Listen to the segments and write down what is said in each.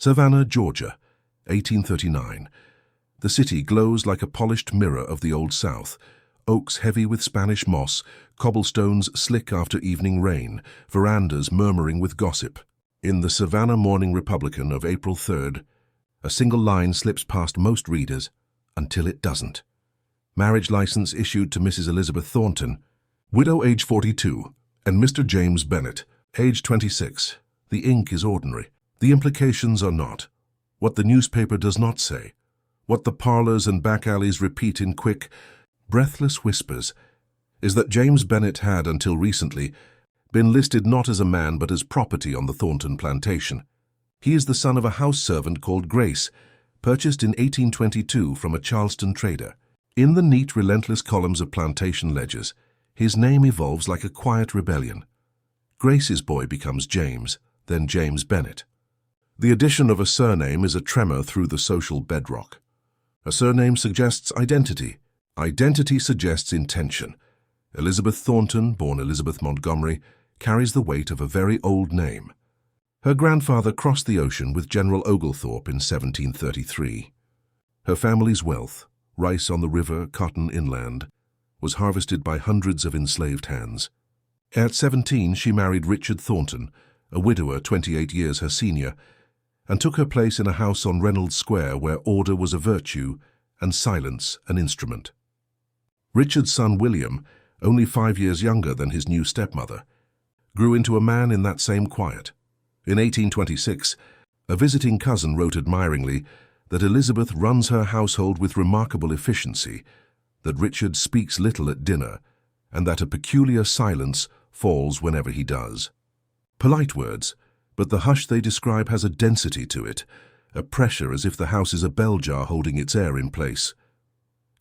Savannah, Georgia, 1839. The city glows like a polished mirror of the Old South, oaks heavy with Spanish moss, cobblestones slick after evening rain, verandas murmuring with gossip. In the Savannah Morning Republican of April 3rd, a single line slips past most readers until it doesn't. Marriage license issued to Mrs. Elizabeth Thornton, widow age 42, and Mr. James Bennett, age 26. The ink is ordinary. The implications are not. What the newspaper does not say, what the parlors and back alleys repeat in quick, breathless whispers, is that James Bennett had, until recently, been listed not as a man but as property on the Thornton plantation. He is the son of a house servant called Grace, purchased in 1822 from a Charleston trader. In the neat, relentless columns of plantation ledgers, his name evolves like a quiet rebellion. Grace's boy becomes James, then James Bennett. The addition of a surname is a tremor through the social bedrock. A surname suggests identity. Identity suggests intention. Elizabeth Thornton, born Elizabeth Montgomery, carries the weight of a very old name. Her grandfather crossed the ocean with General Oglethorpe in 1733. Her family's wealth, rice on the river, cotton inland, was harvested by hundreds of enslaved hands. At 17, she married Richard Thornton, a widower 28 years her senior, and took her place in a house on Reynolds Square where order was a virtue and silence an instrument. Richard's son William, only 5 years younger than his new stepmother, grew into a man in that same quiet. In 1826, a visiting cousin wrote admiringly that Elizabeth runs her household with remarkable efficiency, that Richard speaks little at dinner, and that a peculiar silence falls whenever he does. Polite words, but the hush they describe has a density to it, a pressure as if the house is a bell jar holding its air in place.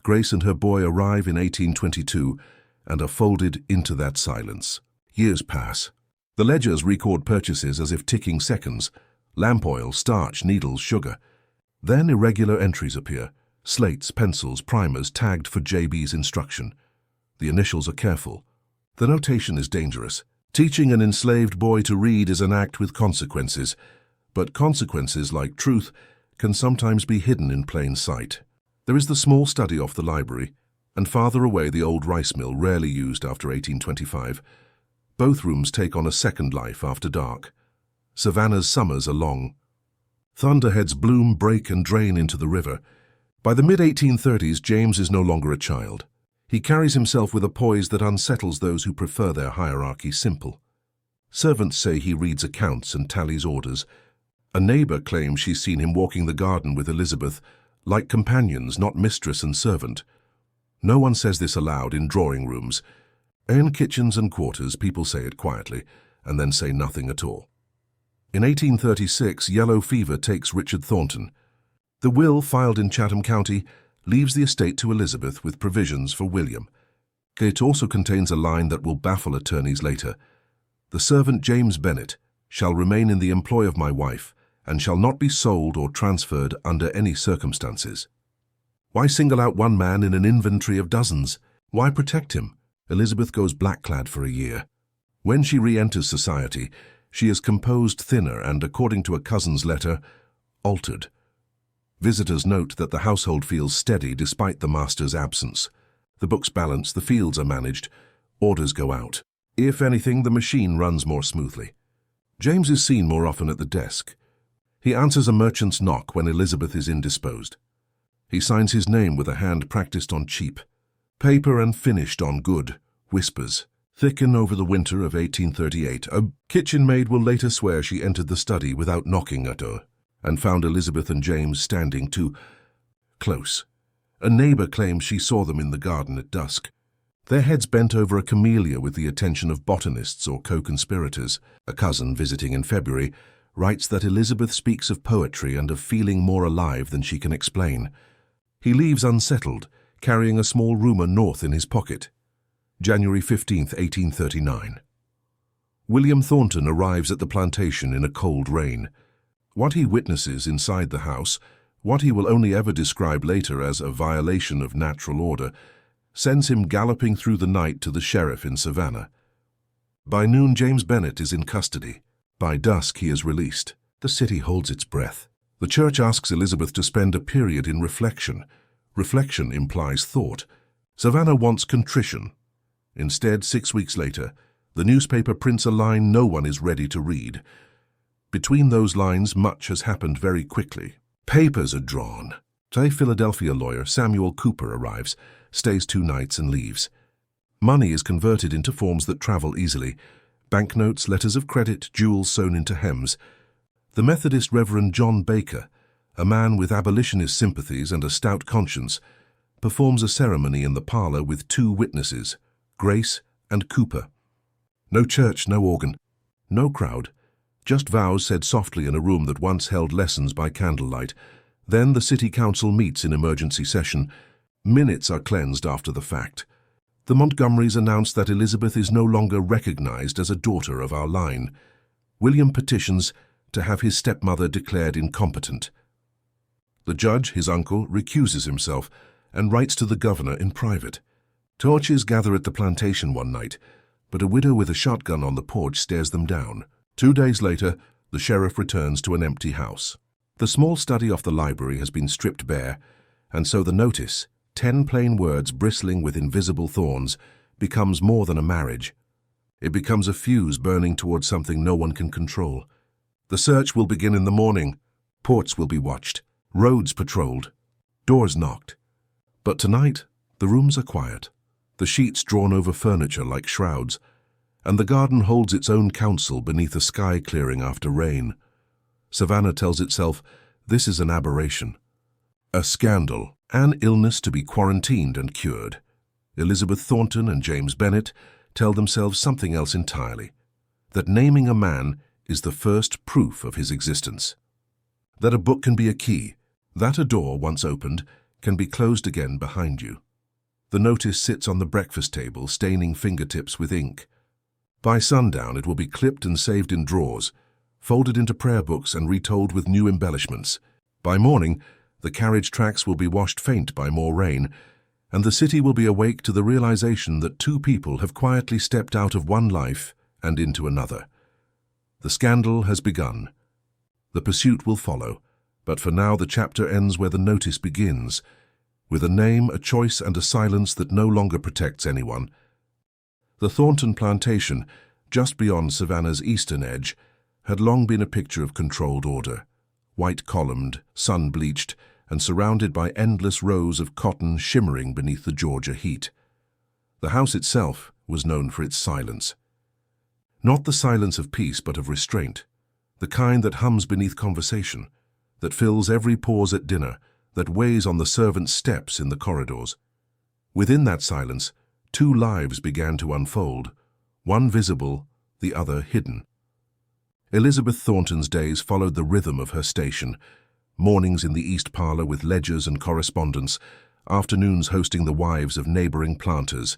Grace and her boy arrive in 1822 and are folded into that silence. Years pass. The ledgers record purchases as if ticking seconds: lamp oil, starch, needles, sugar. Then irregular entries appear: slates, pencils, primers tagged for JB's instruction. The initials are careful. The notation is dangerous. Teaching an enslaved boy to read is an act with consequences, but consequences, like truth, can sometimes be hidden in plain sight. There is the small study off the library, and farther away the old rice mill, rarely used after 1825. Both rooms take on a second life after dark. Savannah's summers are long. Thunderheads bloom, break, and drain into the river. By the mid-1830s, James is no longer a child. He carries himself with a poise that unsettles those who prefer their hierarchy simple. Servants say he reads accounts and tallies orders. A neighbor claims she's seen him walking the garden with Elizabeth, like companions, not mistress and servant. No one says this aloud in drawing rooms. In kitchens and quarters, people say it quietly, and then say nothing at all. In 1836, yellow fever takes Richard Thornton. The will, filed in Chatham County, leaves the estate to Elizabeth with provisions for William. It also contains a line that will baffle attorneys later. The servant James Bennett shall remain in the employ of my wife and shall not be sold or transferred under any circumstances. Why single out one man in an inventory of dozens? Why protect him? Elizabeth goes black-clad for a year. When she re-enters society, she is composed thinner and, according to a cousin's letter, altered. Visitors note that the household feels steady despite the master's absence. The books balance, the fields are managed, orders go out. If anything, the machine runs more smoothly. James is seen more often at the desk. He answers a merchant's knock when Elizabeth is indisposed. He signs his name with a hand practiced on cheap. Paper and finished on good, whispers. Thicken over the winter of 1838. A kitchen maid will later swear she entered the study without knocking at her, and found Elizabeth and James standing too close. A neighbor claims she saw them in the garden at dusk. Their heads bent over a camellia with the attention of botanists or co-conspirators. A cousin, visiting in February, writes that Elizabeth speaks of poetry and of feeling more alive than she can explain. He leaves unsettled, carrying a small rumour north in his pocket. January 15, 1839. William Thornton arrives at the plantation in a cold rain. What he witnesses inside the house, what he will only ever describe later as a violation of natural order, sends him galloping through the night to the sheriff in Savannah. By noon, James Bennett is in custody. By dusk, he is released. The city holds its breath. The church asks Elizabeth to spend a period in reflection. Reflection implies thought. Savannah wants contrition. Instead, 6 weeks later, the newspaper prints a line no one is ready to read. Between those lines, much has happened very quickly. Papers are drawn. A Philadelphia lawyer, Samuel Cooper, arrives, stays 2 nights and leaves. Money is converted into forms that travel easily. Banknotes, letters of credit, jewels sewn into hems. The Methodist Reverend John Baker, a man with abolitionist sympathies and a stout conscience, performs a ceremony in the parlor with 2 witnesses, Grace and Cooper. No church, no organ, no crowd, just vows said softly in a room that once held lessons by candlelight. Then the city council meets in emergency session. Minutes are cleansed after the fact. The Montgomerys announce that Elizabeth is no longer recognized as a daughter of our line. William petitions to have his stepmother declared incompetent. The judge, his uncle, recuses himself and writes to the governor in private. Torches gather at the plantation one night, but a widow with a shotgun on the porch stares them down. 2 days later, the sheriff returns to an empty house. The small study off the library has been stripped bare, and so the notice, 10 plain words bristling with invisible thorns, becomes more than a marriage. It becomes a fuse burning towards something no one can control. The search will begin in the morning. Ports will be watched, roads patrolled, doors knocked. But tonight, the rooms are quiet, the sheets drawn over furniture like shrouds, and the garden holds its own council beneath a sky clearing after rain. Savannah tells itself this is an aberration, a scandal, an illness to be quarantined and cured. Elizabeth Thornton and James Bennett tell themselves something else entirely, that naming a man is the first proof of his existence. That a book can be a key, that a door, once opened, can be closed again behind you. The notice sits on the breakfast table, staining fingertips with ink. By sundown, it will be clipped and saved in drawers, folded into prayer books and retold with new embellishments. By morning, the carriage tracks will be washed faint by more rain, and the city will be awake to the realization that 2 people have quietly stepped out of one life and into another. The scandal has begun. The pursuit will follow, but for now the chapter ends where the notice begins, with a name, a choice, and a silence that no longer protects anyone. The Thornton Plantation, just beyond Savannah's eastern edge, had long been a picture of controlled order, white-columned, sun-bleached, and surrounded by endless rows of cotton shimmering beneath the Georgia heat. The house itself was known for its silence. Not the silence of peace, but of restraint, the kind that hums beneath conversation, that fills every pause at dinner, that weighs on the servants' steps in the corridors. Within that silence, 2 lives began to unfold, one visible, the other hidden. Elizabeth Thornton's days followed the rhythm of her station, mornings in the east parlor with ledgers and correspondence, afternoons hosting the wives of neighboring planters,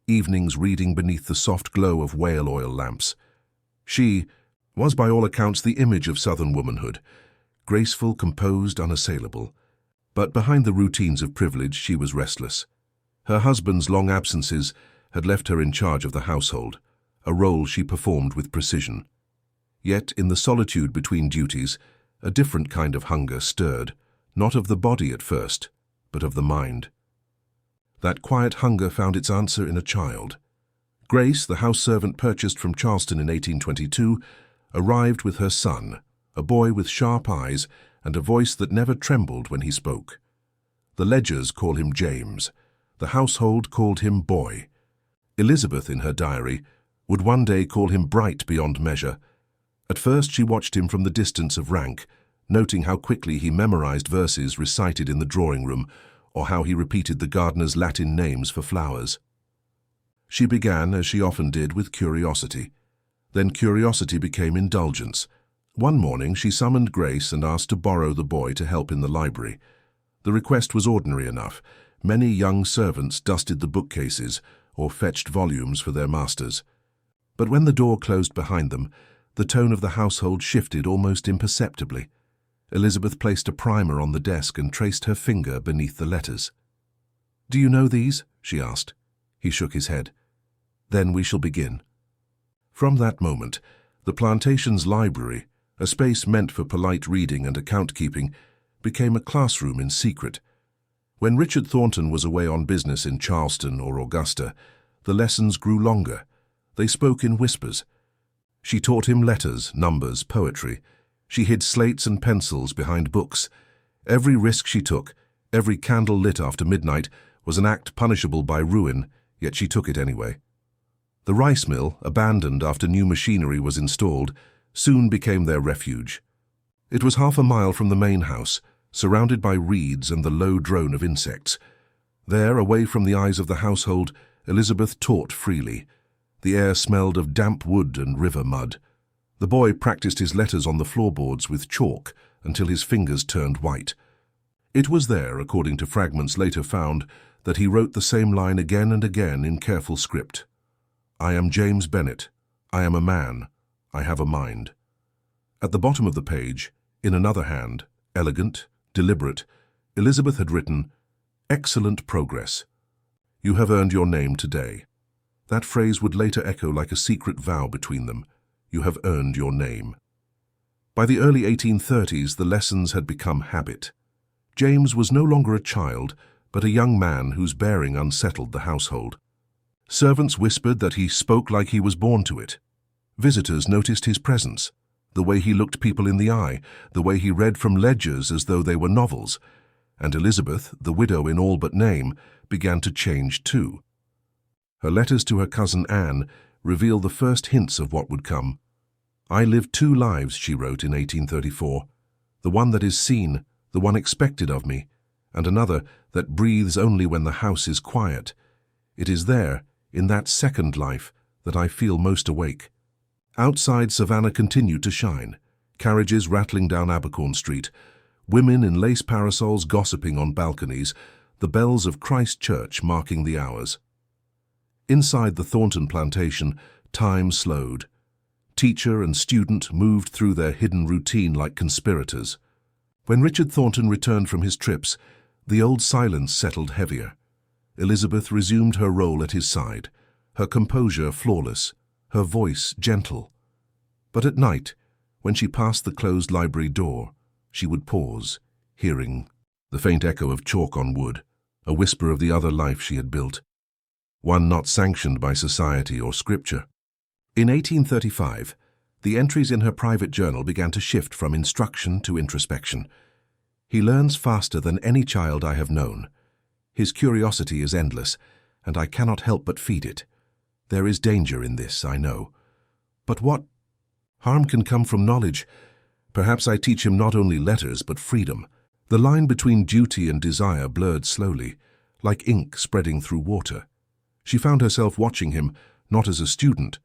evenings reading beneath the soft glow of whale oil lamps. She was by all accounts the image of Southern womanhood, graceful, composed, unassailable. But behind the routines of privilege she was restless. Her husband's long absences had left her in charge of the household, a role she performed with precision. Yet in the solitude between duties, a different kind of hunger stirred, not of the body at first, but of the mind. That quiet hunger found its answer in a child. Grace, the house servant purchased from Charleston in 1822, arrived with her son, a boy with sharp eyes and a voice that never trembled when he spoke. The ledgers call him James. The household called him Boy. Elizabeth, in her diary, would one day call him Bright beyond measure. At first she watched him from the distance of rank, noting how quickly he memorized verses recited in the drawing room, or how he repeated the gardener's Latin names for flowers. She began, as she often did, with curiosity. Then curiosity became indulgence. One morning she summoned Grace and asked to borrow the boy to help in the library. The request was ordinary enough. Many young servants dusted the bookcases or fetched volumes for their masters. But when the door closed behind them, the tone of the household shifted almost imperceptibly. Elizabeth placed a primer on the desk and traced her finger beneath the letters. "Do you know these?" she asked. He shook his head. "Then we shall begin." From that moment, the plantation's library, A space meant for polite reading and account-keeping became a classroom in secret. When Richard Thornton was away on business in Charleston or Augusta, the lessons grew longer. They spoke in whispers. She taught him letters, numbers, poetry. She hid slates and pencils behind books. Every risk she took, every candle lit after midnight, was an act punishable by ruin, yet she took it anyway. The rice mill, abandoned after new machinery was installed, soon became their refuge. It was half a mile from the main house, surrounded by reeds and the low drone of insects. There, away from the eyes of the household, Elizabeth taught freely. The air smelled of damp wood and river mud. The boy practiced his letters on the floorboards with chalk until his fingers turned white. It was there, according to fragments later found, that he wrote the same line again and again in careful script. "I am James Bennett. I am a man. I have a mind." At the bottom of the page, in another hand, elegant, deliberate, Elizabeth had written, "Excellent progress. You have earned your name today." That phrase would later echo like a secret vow between them. You have earned your name. By the early 1830s, the lessons had become habit. James was no longer a child, but a young man whose bearing unsettled the household. Servants whispered that he spoke like he was born to it. Visitors noticed his presence, the way he looked people in the eye, the way he read from ledgers as though they were novels. And Elizabeth, the widow in all but name, began to change too. Her letters to her cousin Anne reveal the first hints of what would come. "I lived two lives," she wrote in 1834, "the one that is seen, the one expected of me, and another that breathes only when the house is quiet. It is there, in that second life, that I feel most awake." Outside, Savannah continued to shine, carriages rattling down Abercorn Street, women in lace parasols gossiping on balconies, the bells of Christ Church marking the hours. Inside the Thornton plantation, time slowed. Teacher and student moved through their hidden routine like conspirators. When Richard Thornton returned from his trips, the old silence settled heavier. Elizabeth resumed her role at his side, her composure flawless, her voice gentle. But at night, when she passed the closed library door, she would pause, hearing the faint echo of chalk on wood, a whisper of the other life she had built, one not sanctioned by society or scripture. In 1835, the entries in her private journal began to shift from instruction to introspection. "He learns faster than any child I have known. His curiosity is endless, and I cannot help but feed it. There is danger in this, I know. But what harm can come from knowledge? Perhaps I teach him not only letters, but freedom." The line between duty and desire blurred slowly, like ink spreading through water. She found herself watching him, not as a student,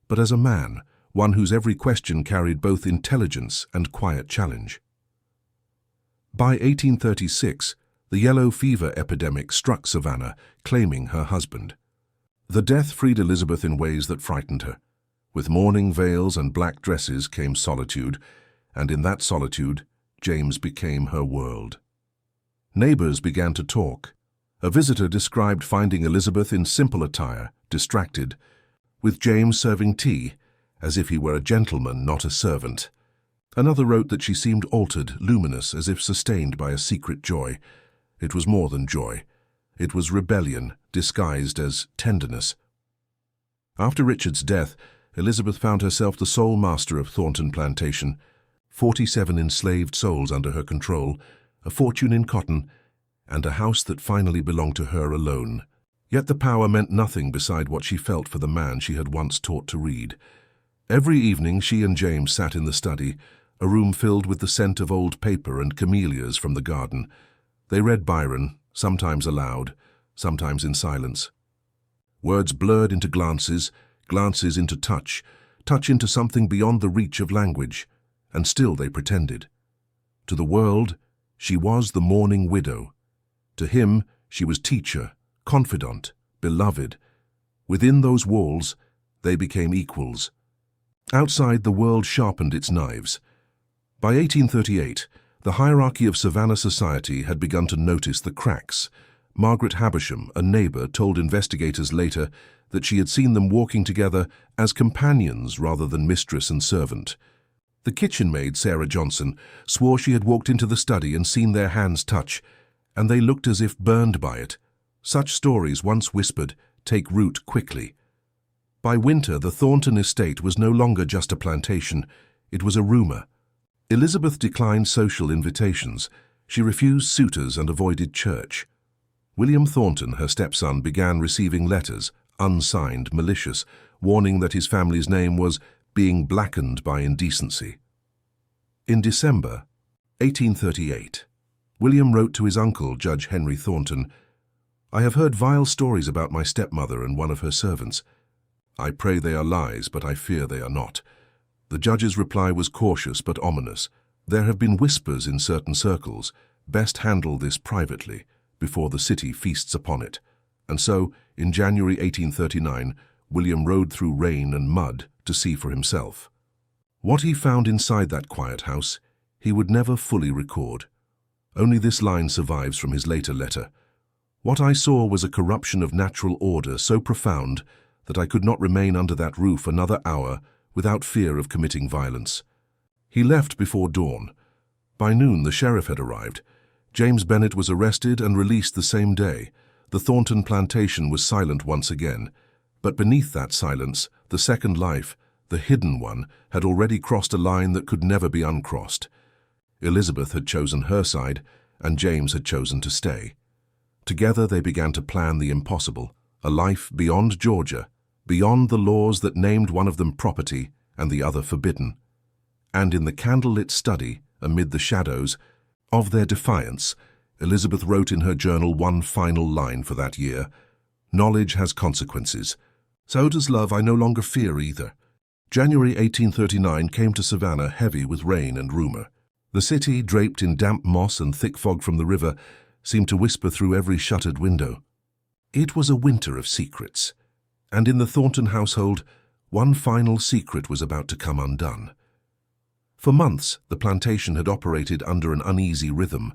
but as a man, one whose every question carried both intelligence and quiet challenge. By 1836, the yellow fever epidemic struck Savannah, claiming her husband. The death freed Elizabeth in ways that frightened her. With mourning veils and black dresses came solitude, and in that solitude, James became her world. Neighbors began to talk. A visitor described finding Elizabeth in simple attire, distracted, with James serving tea, as if he were a gentleman, not a servant. Another wrote that she seemed altered, luminous, as if sustained by a secret joy. It was more than joy. It was rebellion, disguised as tenderness. After Richard's death, Elizabeth found herself the sole master of Thornton Plantation, 47 enslaved souls under her control, a fortune in cotton, and a house that finally belonged to her alone. Yet the power meant nothing beside what she felt for the man she had once taught to read. Every evening she and James sat in the study, a room filled with the scent of old paper and camellias from the garden. They read Byron, sometimes aloud, sometimes in silence. Words blurred into glances, glances into touch, touch into something beyond the reach of language, and still they pretended. To the world, she was the mourning widow. To him, she was teacher, confidant, beloved. Within those walls, they became equals. Outside, the world sharpened its knives. By 1838, the hierarchy of Savannah society had begun to notice the cracks. Margaret Habersham, a neighbor, told investigators later that she had seen them walking together as companions rather than mistress and servant. The kitchen maid, Sarah Johnson, swore she had walked into the study and seen their hands touch, and they looked as if burned by it. Such stories, once whispered, take root quickly. By winter, the Thornton estate was no longer just a plantation, it was a rumour. Elizabeth declined social invitations. She refused suitors and avoided church. William Thornton, her stepson, began receiving letters, unsigned, malicious, warning that his family's name was being blackened by indecency. In December 1838, William wrote to his uncle, Judge Henry Thornton, "I have heard vile stories about my stepmother and one of her servants. I pray they are lies, but I fear they are not." The judge's reply was cautious but ominous. "There have been whispers in certain circles. Best handle this privately, before the city feasts upon it." And so, in January 1839, William rode through rain and mud to see for himself. What he found inside that quiet house, he would never fully record. Only this line survives from his later letter. "What I saw was a corruption of natural order so profound that I could not remain under that roof another hour without fear of committing violence." He left before dawn. By noon, the sheriff had arrived. James Bennett was arrested and released the same day. The Thornton plantation was silent once again. But beneath that silence, the second life, the hidden one, had already crossed a line that could never be uncrossed. Elizabeth had chosen her side, and James had chosen to stay. Together they began to plan the impossible, a life beyond Georgia, beyond the laws that named one of them property and the other forbidden. And in the candlelit study, amid the shadows of their defiance, Elizabeth wrote in her journal one final line for that year: "Knowledge has consequences. So does love I no longer fear either." January 1839 came to Savannah heavy with rain and rumour. The city, draped in damp moss and thick fog from the river, seemed to whisper through every shuttered window. It was a winter of secrets. And in the Thornton household, one final secret was about to come undone. For months, the plantation had operated under an uneasy rhythm.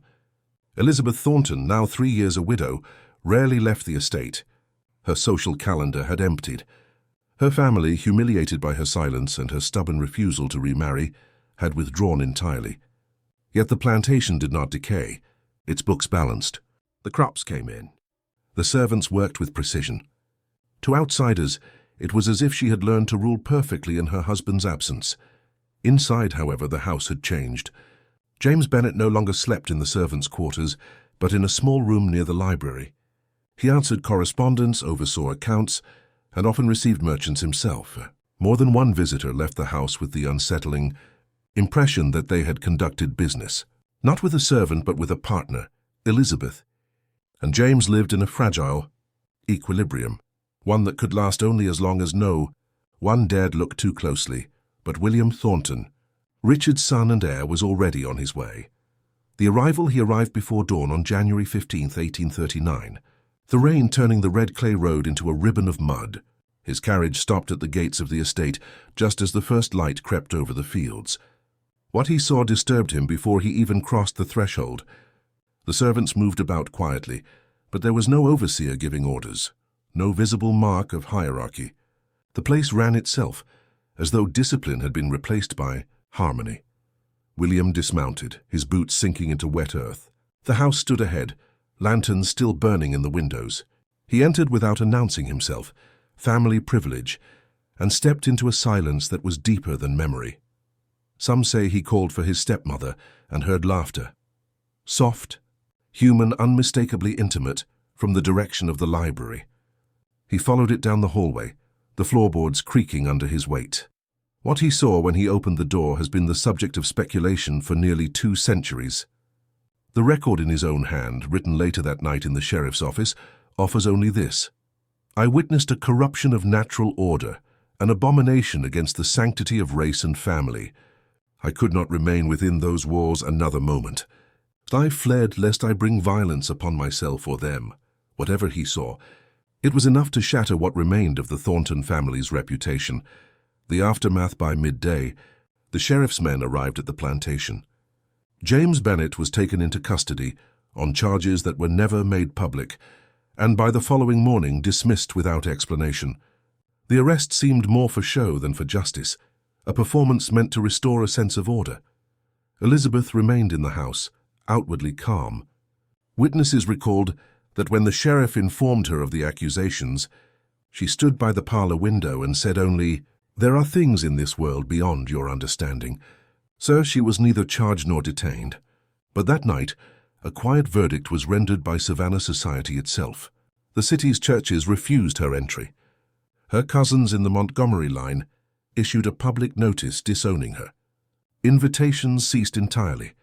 Elizabeth Thornton, now 3 years a widow, rarely left the estate. Her social calendar had emptied. Her family, humiliated by her silence and her stubborn refusal to remarry, had withdrawn entirely. Yet the plantation did not decay. Its books balanced. The crops came in. The servants worked with precision. To outsiders, it was as if she had learned to rule perfectly in her husband's absence. Inside, however, the house had changed. James Bennett no longer slept in the servants' quarters, but in a small room near the library. He answered correspondence, oversaw accounts, and often received merchants himself. More than one visitor left the house with the unsettling impression that they had conducted business, not with a servant but with a partner, Elizabeth. And James lived in a fragile equilibrium, one that could last only as long as no one dared look too closely. But William Thornton, Richard's son and heir, was already on his way. He arrived before dawn on January 15, 1839. The rain turning the red clay road into a ribbon of mud. His carriage stopped at the gates of the estate just as the first light crept over the fields. What he saw disturbed him before he even crossed the threshold. The servants moved about quietly, but there was no overseer giving orders, no visible mark of hierarchy. The place ran itself, as though discipline had been replaced by harmony. William dismounted, his boots sinking into wet earth. The house stood ahead, lanterns still burning in the windows. He entered without announcing himself, family privilege, and stepped into a silence that was deeper than memory. Some say he called for his stepmother and heard laughter. Soft, human, unmistakably intimate, from the direction of the library. He followed it down the hallway, the floorboards creaking under his weight. What he saw when he opened the door has been the subject of speculation for nearly 2 centuries. The record in his own hand, written later that night in the sheriff's office, offers only this: "I witnessed a corruption of natural order, an abomination against the sanctity of race and family. I could not remain within those walls another moment. I fled lest I bring violence upon myself or them." Whatever he saw, it was enough to shatter what remained of the Thornton family's reputation. The aftermath: by midday, the sheriff's men arrived at the plantation. James Bennett was taken into custody on charges that were never made public, and by the following morning dismissed without explanation. The arrest seemed more for show than for justice. a performance meant to restore a sense of order. Elizabeth remained in the house, outwardly calm. Witnesses recalled that when the sheriff informed her of the accusations, she stood by the parlor window and said only, "There are things in this world beyond your understanding." So she was neither charged nor detained. But that night, a quiet verdict was rendered by Savannah society itself. The city's churches refused her entry. Her cousins in the Montgomery line issued a public notice disowning her. Invitations ceased entirely,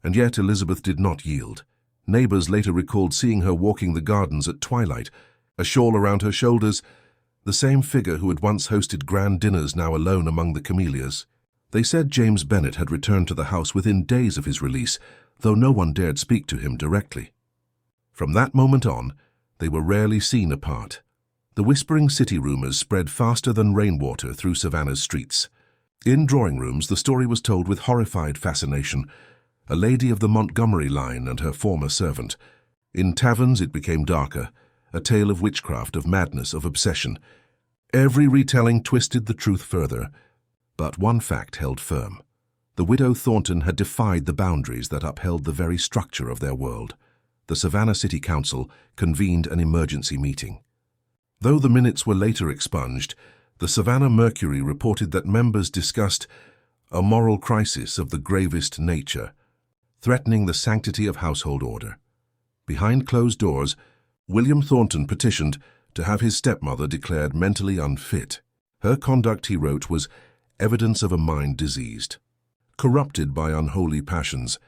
and yet Elizabeth did not yield. Neighbors later recalled seeing her walking the gardens at twilight, a shawl around her shoulders, the same figure who had once hosted grand dinners now alone among the camellias. They said James Bennett had returned to the house within days of his release, though no one dared speak to him directly. From that moment on, they were rarely seen apart. The whispering city rumors spread faster than rainwater through Savannah's streets. In drawing rooms, the story was told with horrified fascination, a lady of the Montgomery line and her former servant. In taverns it became darker, a tale of witchcraft, of madness, of obsession. Every retelling twisted the truth further, but one fact held firm. The widow Thornton had defied the boundaries that upheld the very structure of their world. The Savannah City Council convened an emergency meeting. Though the minutes were later expunged, the Savannah Mercury reported that members discussed a moral crisis of the gravest nature, threatening the sanctity of household order. Behind closed doors, William Thornton petitioned to have his stepmother declared mentally unfit. Her conduct, he wrote, was evidence of a mind diseased. Corrupted by unholy passions,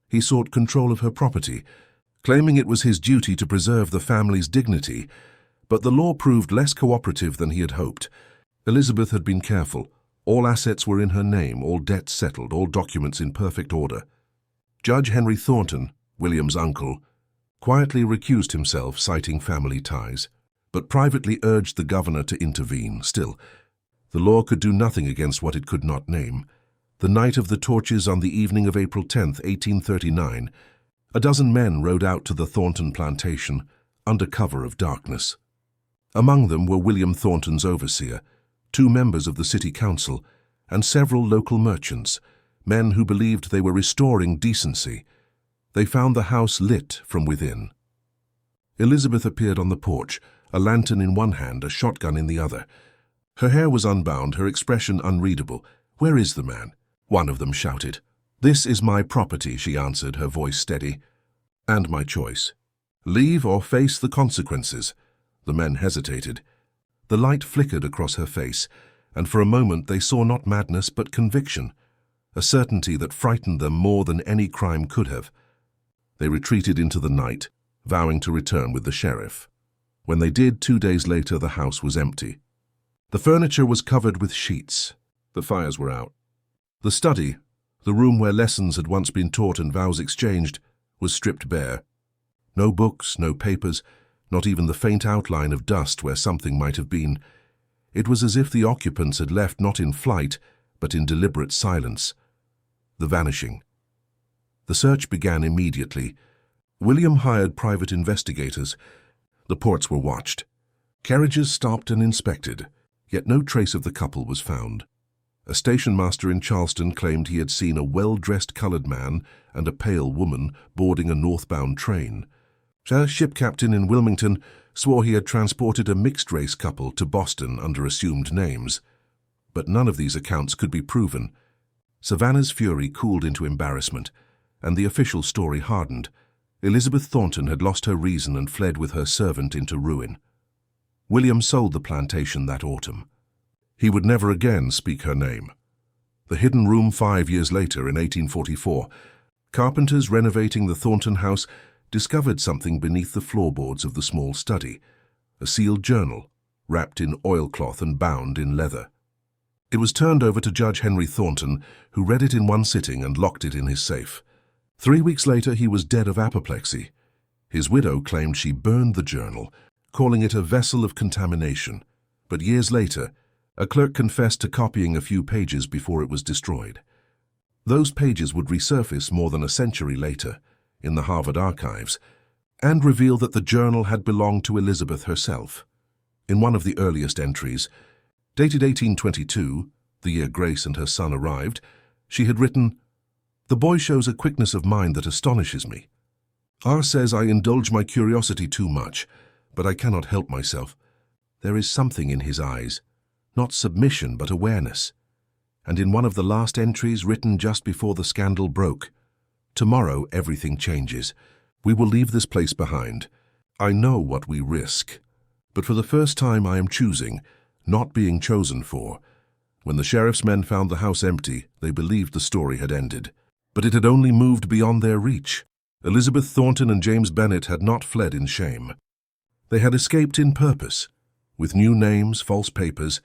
he sought control of her property, claiming it was his duty to preserve the family's dignity, but the law proved less cooperative than he had hoped. Elizabeth had been careful. All assets were in her name, all debts settled, all documents in perfect order. Judge Henry Thornton, William's uncle, quietly recused himself, citing family ties, but privately urged the governor to intervene. Still, the law could do nothing against what it could not name. The night of the torches on the evening of April 10, 1839, a dozen men rode out to the Thornton plantation under cover of darkness. Among them were William Thornton's overseer, 2 members of the city council, and several local merchants, men who believed they were restoring decency. They found the house lit from within. Elizabeth appeared on the porch, a lantern in one hand, a shotgun in the other. Her hair was unbound, her expression unreadable. "Where is the man?" one of them shouted. "This is my property," she answered, her voice steady. "And my choice. Leave or face the consequences." The men hesitated. The light flickered across her face, and for a moment they saw not madness but conviction, a certainty that frightened them more than any crime could have. They retreated into the night, vowing to return with the sheriff. When they did, 2 days later, the house was empty. The furniture was covered with sheets. The fires were out. The study, the room where lessons had once been taught and vows exchanged, was stripped bare. No books, no papers, not even the faint outline of dust where something might have been. It was as if the occupants had left not in flight, but in deliberate silence. The vanishing. The search began immediately. William hired private investigators. The ports were watched. Carriages stopped and inspected, yet no trace of the couple was found. A station master in Charleston claimed he had seen a well-dressed colored man and a pale woman boarding a northbound train. A ship captain in Wilmington swore he had transported a mixed-race couple to Boston under assumed names. But none of these accounts could be proven. Savannah's fury cooled into embarrassment, and the official story hardened. Elizabeth Thornton had lost her reason and fled with her servant into ruin. William sold the plantation that autumn. He would never again speak her name. The hidden room 5 years later, in 1844, carpenters renovating the Thornton house discovered something beneath the floorboards of the small study, a sealed journal, wrapped in oilcloth and bound in leather. It was turned over to Judge Henry Thornton, who read it in one sitting and locked it in his safe. 3 weeks later, he was dead of apoplexy. His widow claimed she burned the journal, calling it a vessel of contamination. But years later, a clerk confessed to copying a few pages before it was destroyed. Those pages would resurface more than a century later, in the Harvard archives, and reveal that the journal had belonged to Elizabeth herself. In one of the earliest entries, dated 1822, The year Grace and her son arrived, she had written, "The boy shows a quickness of mind that astonishes me. R says I indulge my curiosity too much, but I cannot help myself. There is something in his eyes, not submission but awareness." And in one of the last entries written just before the scandal broke, "Tomorrow everything changes. We will leave this place behind. I know what we risk, but for the first time I am choosing, not being chosen for." When the sheriff's men found the house empty, they believed the story had ended. But it had only moved beyond their reach. Elizabeth Thornton and James Bennett had not fled in shame. They had escaped in purpose, with new names, false papers,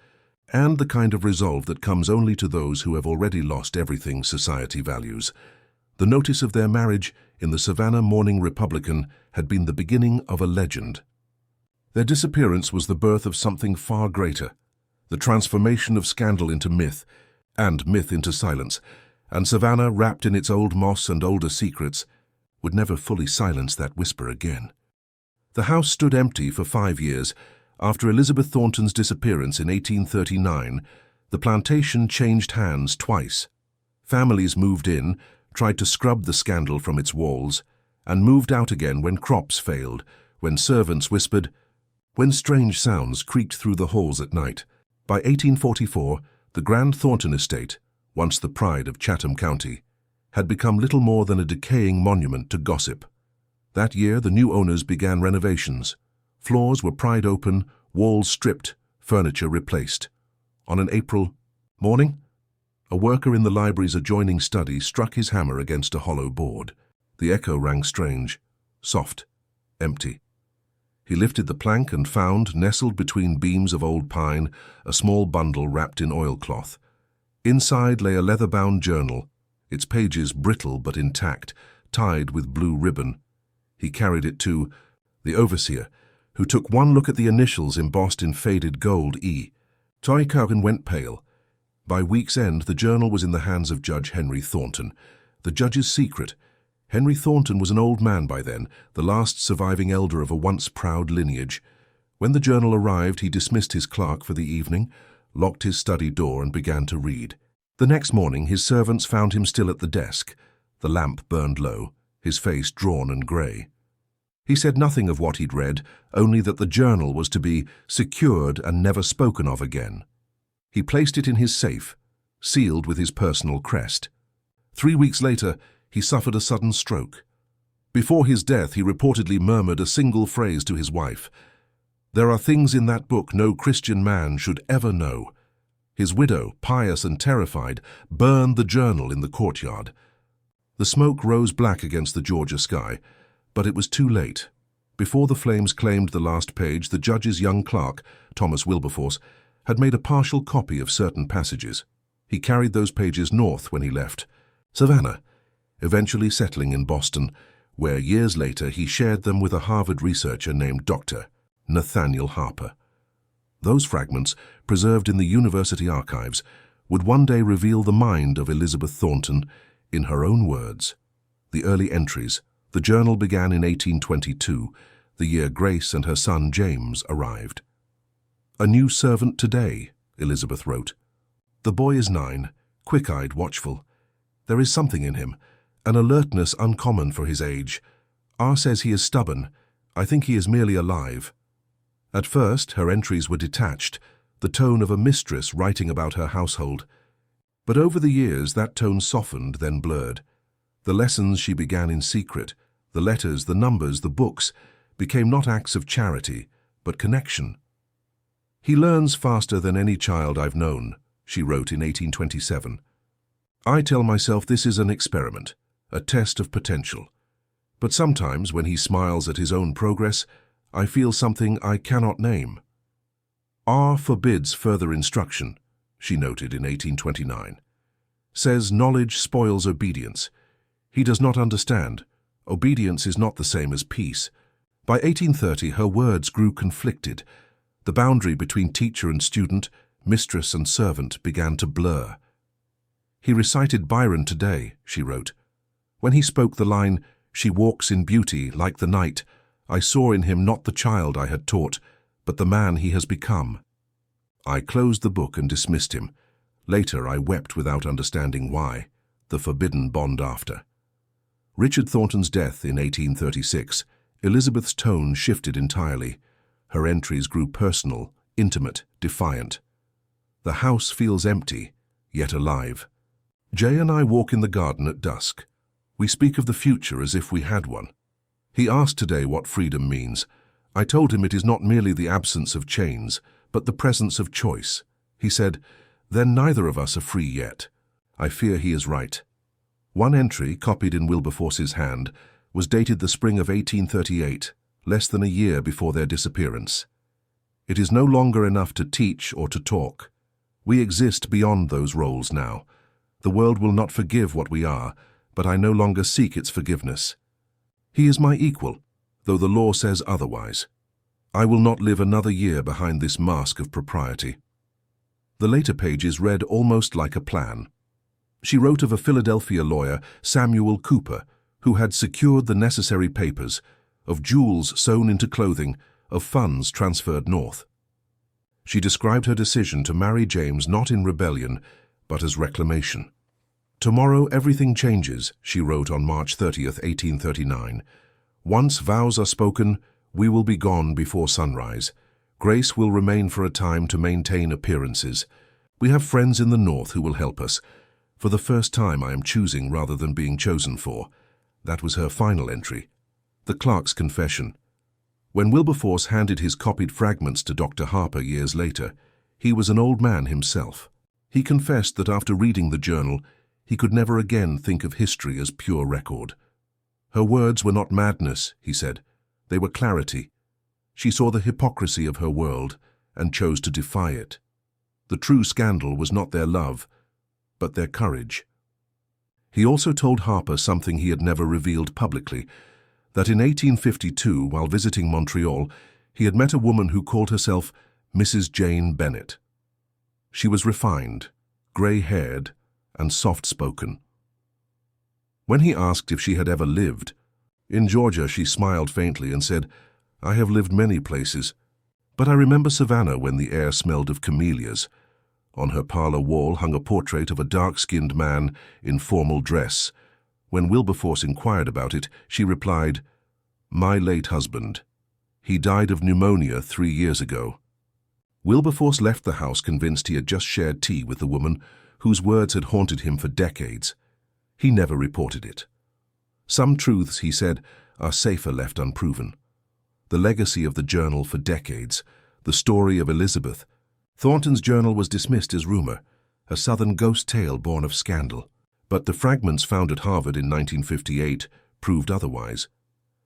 and the kind of resolve that comes only to those who have already lost everything society values. The notice of their marriage in the Savannah Morning Republican had been the beginning of a legend. Their disappearance was the birth of something far greater, the transformation of scandal into myth, and myth into silence, and Savannah, wrapped in its old moss and older secrets, would never fully silence that whisper again. The house stood empty for 5 years. After Elizabeth Thornton's disappearance in 1839, the plantation changed hands twice. Families moved in, tried to scrub the scandal from its walls, and moved out again when crops failed, when servants whispered, when strange sounds creaked through the halls at night. By 1844, the Grand Thornton estate, once the pride of Chatham County, had become little more than a decaying monument to gossip. That year, the new owners began renovations. Floors were pried open, walls stripped, furniture replaced. On an April morning, a worker in the library's adjoining study struck his hammer against a hollow board. The echo rang strange, soft, empty. He lifted the plank and found, nestled between beams of old pine, a small bundle wrapped in oilcloth. Inside lay a leather-bound journal, its pages brittle but intact, tied with blue ribbon. He carried it to the overseer, who took one look at the initials embossed in faded gold E. Toy Cowgan went pale. By week's end, the journal was in the hands of Judge Henry Thornton. The judge's secret. Henry Thornton was an old man by then, the last surviving elder of a once proud lineage. When the journal arrived, he dismissed his clerk for the evening, locked his study door and began to read. The next morning, his servants found him still at the desk. The lamp burned low, his face drawn and grey. He said nothing of what he'd read, only that the journal was to be secured and never spoken of again. He placed it in his safe, sealed with his personal crest. 3 weeks later, he suffered a sudden stroke. Before his death, he reportedly murmured a single phrase to his wife. "There are things in that book no Christian man should ever know." His widow, pious and terrified, burned the journal in the courtyard. The smoke rose black against the Georgia sky, but it was too late. Before the flames claimed the last page, the judge's young clerk, Thomas Wilberforce, had made a partial copy of certain passages. He carried those pages north when he left Savannah, eventually settling in Boston, where years later he shared them with a Harvard researcher named Dr. Nathaniel Harper. Those fragments, preserved in the university archives, would one day reveal the mind of Elizabeth Thornton in her own words. The early entries. The journal began in 1822, the year Grace and her son James arrived. "A new servant today," Elizabeth wrote. "The boy is 9, quick-eyed, watchful. There is something in him, an alertness uncommon for his age. R says he is stubborn. I think he is merely alive." At first, her entries were detached, the tone of a mistress writing about her household. But over the years, that tone softened, then blurred. The lessons she began in secret, the letters, the numbers, the books, became not acts of charity, but connection. "He learns faster than any child I've known," she wrote in 1827. "I tell myself this is an experiment, a test of potential. But sometimes, when he smiles at his own progress, I feel something I cannot name. R forbids further instruction," she noted in 1829. "Says knowledge spoils obedience. He does not understand. Obedience is not the same as peace." By 1830, her words grew conflicted. The boundary between teacher and student, mistress and servant, began to blur. "He recited Byron today," she wrote. "When he spoke the line, 'She walks in beauty like the night,' I saw in him not the child I had taught, but the man he has become. I closed the book and dismissed him, Later, I wept without understanding why, the forbidden bond after. Richard Thornton's death in 1836, Elizabeth's tone shifted entirely. Her entries grew personal, intimate, defiant. The house feels empty, yet alive. Jay and I walk in the garden at dusk. We speak of the future as if we had one. He asked today what freedom means. I told him it is not merely the absence of chains, but the presence of choice. He said, "Then neither of us are free yet." I fear he is right. One entry, copied in Wilberforce's hand, was dated the spring of 1838, less than a year before their disappearance. It is no longer enough to teach or to talk. We exist beyond those roles now. The world will not forgive what we are, but I no longer seek its forgiveness. He is my equal, though the law says otherwise. I will not live another year behind this mask of propriety. The later pages read almost like a plan. She wrote of a Philadelphia lawyer, Samuel Cooper, who had secured the necessary papers, of jewels sewn into clothing, of funds transferred north. She described her decision to marry James not in rebellion, but as reclamation. "Tomorrow everything changes," she wrote on March 30th, 1839. "Once vows are spoken, we will be gone before sunrise. Grace will remain for a time to maintain appearances. We have friends in the north who will help us. For the first time I am choosing rather than being chosen for." That was her final entry. The clerk's confession. When Wilberforce handed his copied fragments to Dr. Harper years later, he was an old man himself. He confessed that after reading the journal, he could never again think of history as pure record. Her words were not madness, he said. They were clarity. She saw the hypocrisy of her world and chose to defy it. The true scandal was not their love, but their courage. He also told Harper something he had never revealed publicly, that in 1852, while visiting Montreal, he had met a woman who called herself Mrs. Jane Bennett. She was refined, grey-haired, and soft-spoken. When he asked if she had ever lived, in Georgia she smiled faintly and said, "I have lived many places, but I remember Savannah when the air smelled of camellias." On her parlor wall hung a portrait of a dark-skinned man in formal dress. When Wilberforce inquired about it, she replied, "My late husband. He died of pneumonia 3 years ago." Wilberforce left the house convinced he had just shared tea with the woman whose words had haunted him for decades. He never reported it. Some truths, he said, are safer left unproven. The legacy of the journal for decades, the story of Elizabeth. Thornton's journal was dismissed as rumor, a southern ghost tale born of scandal. But the fragments found at Harvard in 1958 proved otherwise.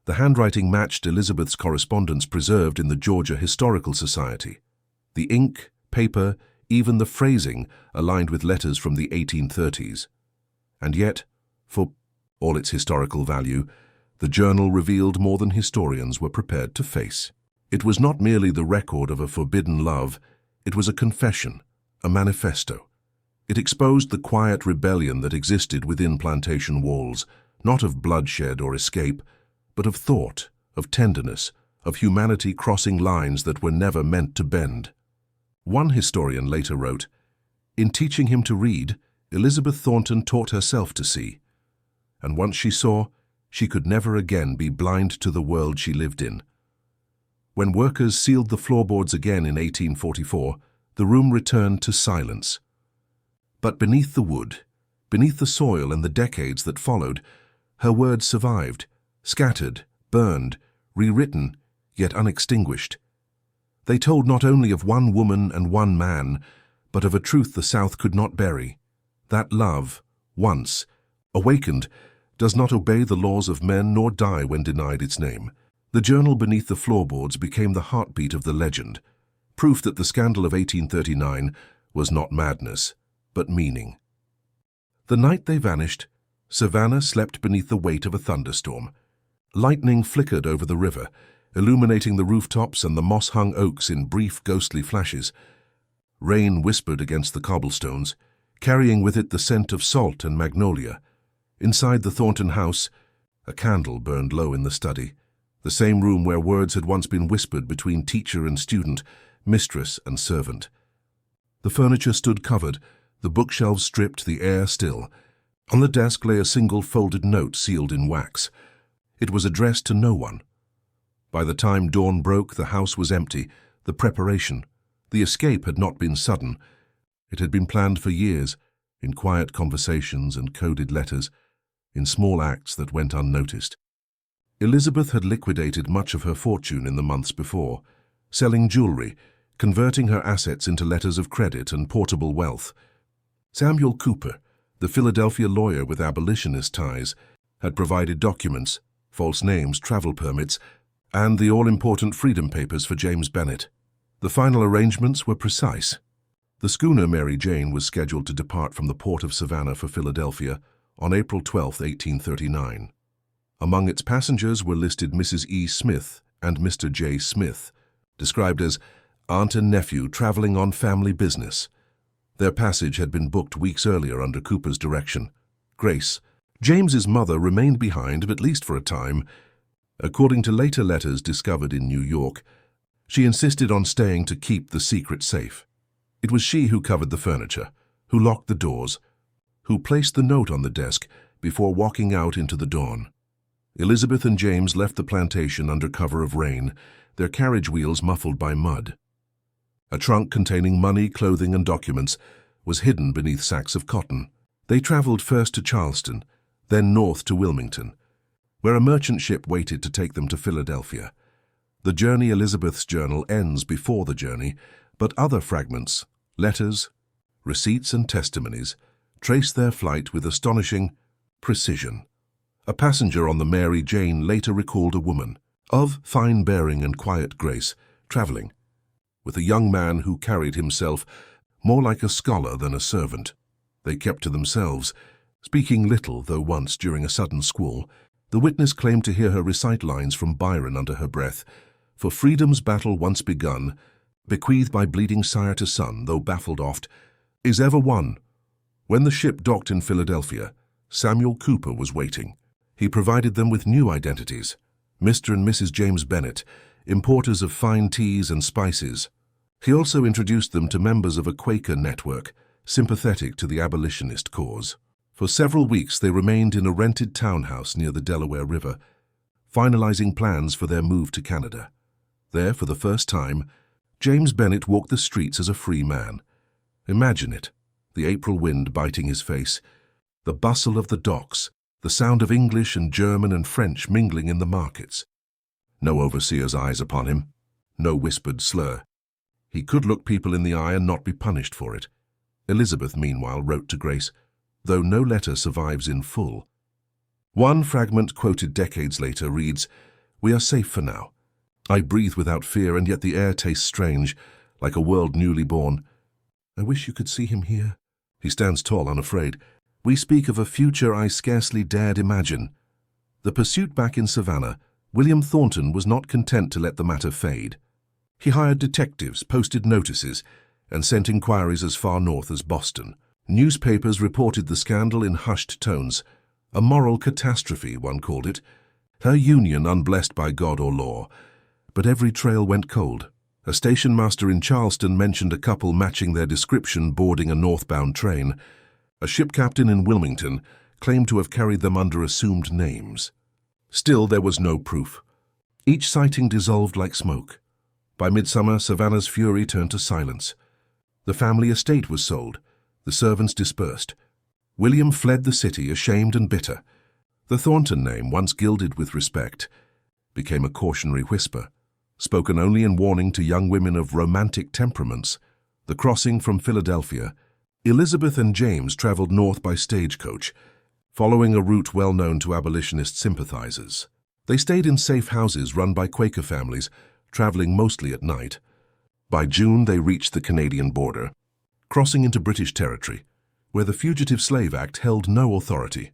The handwriting matched Elizabeth's correspondence preserved in the Georgia Historical Society. The ink, paper, even the phrasing aligned with letters from the 1830s. And yet, for all its historical value, the journal revealed more than historians were prepared to face. It was not merely the record of a forbidden love, it was a confession, a manifesto. It exposed the quiet rebellion that existed within plantation walls, not of bloodshed or escape, but of thought, of tenderness, of humanity crossing lines that were never meant to bend. One historian later wrote, "In teaching him to read, Elizabeth Thornton taught herself to see. And once she saw, she could never again be blind to the world she lived in." When workers sealed the floorboards again in 1844, the room returned to silence. But beneath the wood, beneath the soil and the decades that followed, her words survived, scattered, burned, rewritten, yet unextinguished. They told not only of one woman and one man, but of a truth the South could not bury. That love, once awakened, does not obey the laws of men nor die when denied its name. The journal beneath the floorboards became the heartbeat of the legend, proof that the scandal of 1839 was not madness, but meaning. The night they vanished, Savannah slept beneath the weight of a thunderstorm. Lightning flickered over the river, illuminating the rooftops and the moss-hung oaks in brief ghostly flashes. Rain whispered against the cobblestones, carrying with it the scent of salt and magnolia. Inside the Thornton house, a candle burned low in the study, the same room where words had once been whispered between teacher and student, mistress and servant. The furniture stood covered, the bookshelves stripped, the air still. On the desk lay a single folded note sealed in wax. It was addressed to no one. By the time dawn broke, the house was empty. The preparation, the escape had not been sudden. It had been planned for years, in quiet conversations and coded letters, in small acts that went unnoticed. Elizabeth had liquidated much of her fortune in the months before, selling jewelry, converting her assets into letters of credit and portable wealth. Samuel Cooper, the Philadelphia lawyer with abolitionist ties, had provided documents, false names, travel permits, and the all-important freedom papers for James Bennett. The final arrangements were precise. The schooner Mary Jane was scheduled to depart from the port of Savannah for Philadelphia on April 12, 1839. Among its passengers were listed Mrs. E. Smith and Mr. J. Smith, described as aunt and nephew traveling on family business. Their passage had been booked weeks earlier under Cooper's direction. Grace, James's mother, remained behind, at least for a time. According to later letters discovered in New York, she insisted on staying to keep the secret safe. It was she who covered the furniture, who locked the doors, who placed the note on the desk before walking out into the dawn. Elizabeth and James left the plantation under cover of rain, their carriage wheels muffled by mud. A trunk containing money, clothing, and documents was hidden beneath sacks of cotton. They traveled first to Charleston, then north to Wilmington, where a merchant ship waited to take them to Philadelphia. The journey Elizabeth's journal ends before the journey, but other fragments, letters, receipts, and testimonies trace their flight with astonishing precision. A passenger on the Mary Jane later recalled a woman of fine bearing and quiet grace traveling with a young man who carried himself more like a scholar than a servant. They kept to themselves, speaking little, though once, during a sudden squall, the witness claimed to hear her recite lines from Byron under her breath. For freedom's battle once begun, bequeathed by bleeding sire to son, though baffled oft, is ever won. When the ship docked in Philadelphia, Samuel Cooper was waiting. He provided them with new identities, Mr. and Mrs. James Bennett, importers of fine teas and spices. He also introduced them to members of a Quaker network, sympathetic to the abolitionist cause. For several weeks they remained in a rented townhouse near the Delaware River, finalizing plans for their move to Canada. There, for the first time, James Bennett walked the streets as a free man. Imagine it, the April wind biting his face, the bustle of the docks, the sound of English and German and French mingling in the markets. No overseer's eyes upon him, no whispered slur. He could look people in the eye and not be punished for it. Elizabeth, meanwhile, wrote to Grace, though no letter survives in full. One fragment quoted decades later reads, "We are safe for now. I breathe without fear, and yet the air tastes strange, like a world newly born. I wish you could see him here. He stands tall, unafraid. We speak of a future I scarcely dared imagine." The pursuit back in Savannah, William Thornton was not content to let the matter fade. He hired detectives, posted notices, and sent inquiries as far north as Boston. Newspapers reported the scandal in hushed tones. A moral catastrophe, one called it. Her union unblessed by God or law. But every trail went cold. A station master in Charleston mentioned a couple matching their description boarding a northbound train. A ship captain in Wilmington claimed to have carried them under assumed names. Still, there was no proof. Each sighting dissolved like smoke. By midsummer, Savannah's fury turned to silence. The family estate was sold. The servants dispersed. William fled the city, ashamed and bitter. The Thornton name, once gilded with respect, became a cautionary whisper, spoken only in warning to young women of romantic temperaments. The crossing from Philadelphia, Elizabeth and James traveled north by stagecoach, following a route well known to abolitionist sympathizers. They stayed in safe houses run by Quaker families, traveling mostly at night. By June, they reached the Canadian border, crossing into British territory, where the Fugitive Slave Act held no authority.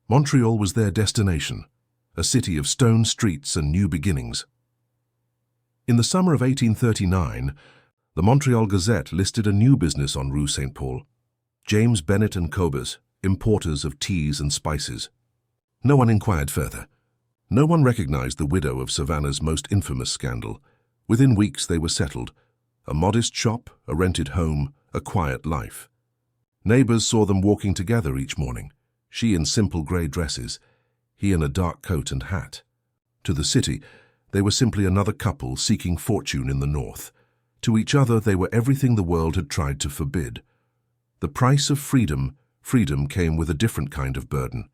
Montreal was their destination, a city of stone streets and new beginnings. In the summer of 1839, the Montreal Gazette listed a new business on Rue St. Paul, James Bennett and Cobers, importers of teas and spices. No one inquired further. No one recognized the widow of Savannah's most infamous scandal. Within weeks they were settled. A modest shop, a rented home, a quiet life. Neighbors saw them walking together each morning, she in simple grey dresses, he in a dark coat and hat. To the city, they were simply another couple seeking fortune in the north. To each other, they were everything the world had tried to forbid. The price of freedom came with a different kind of burden.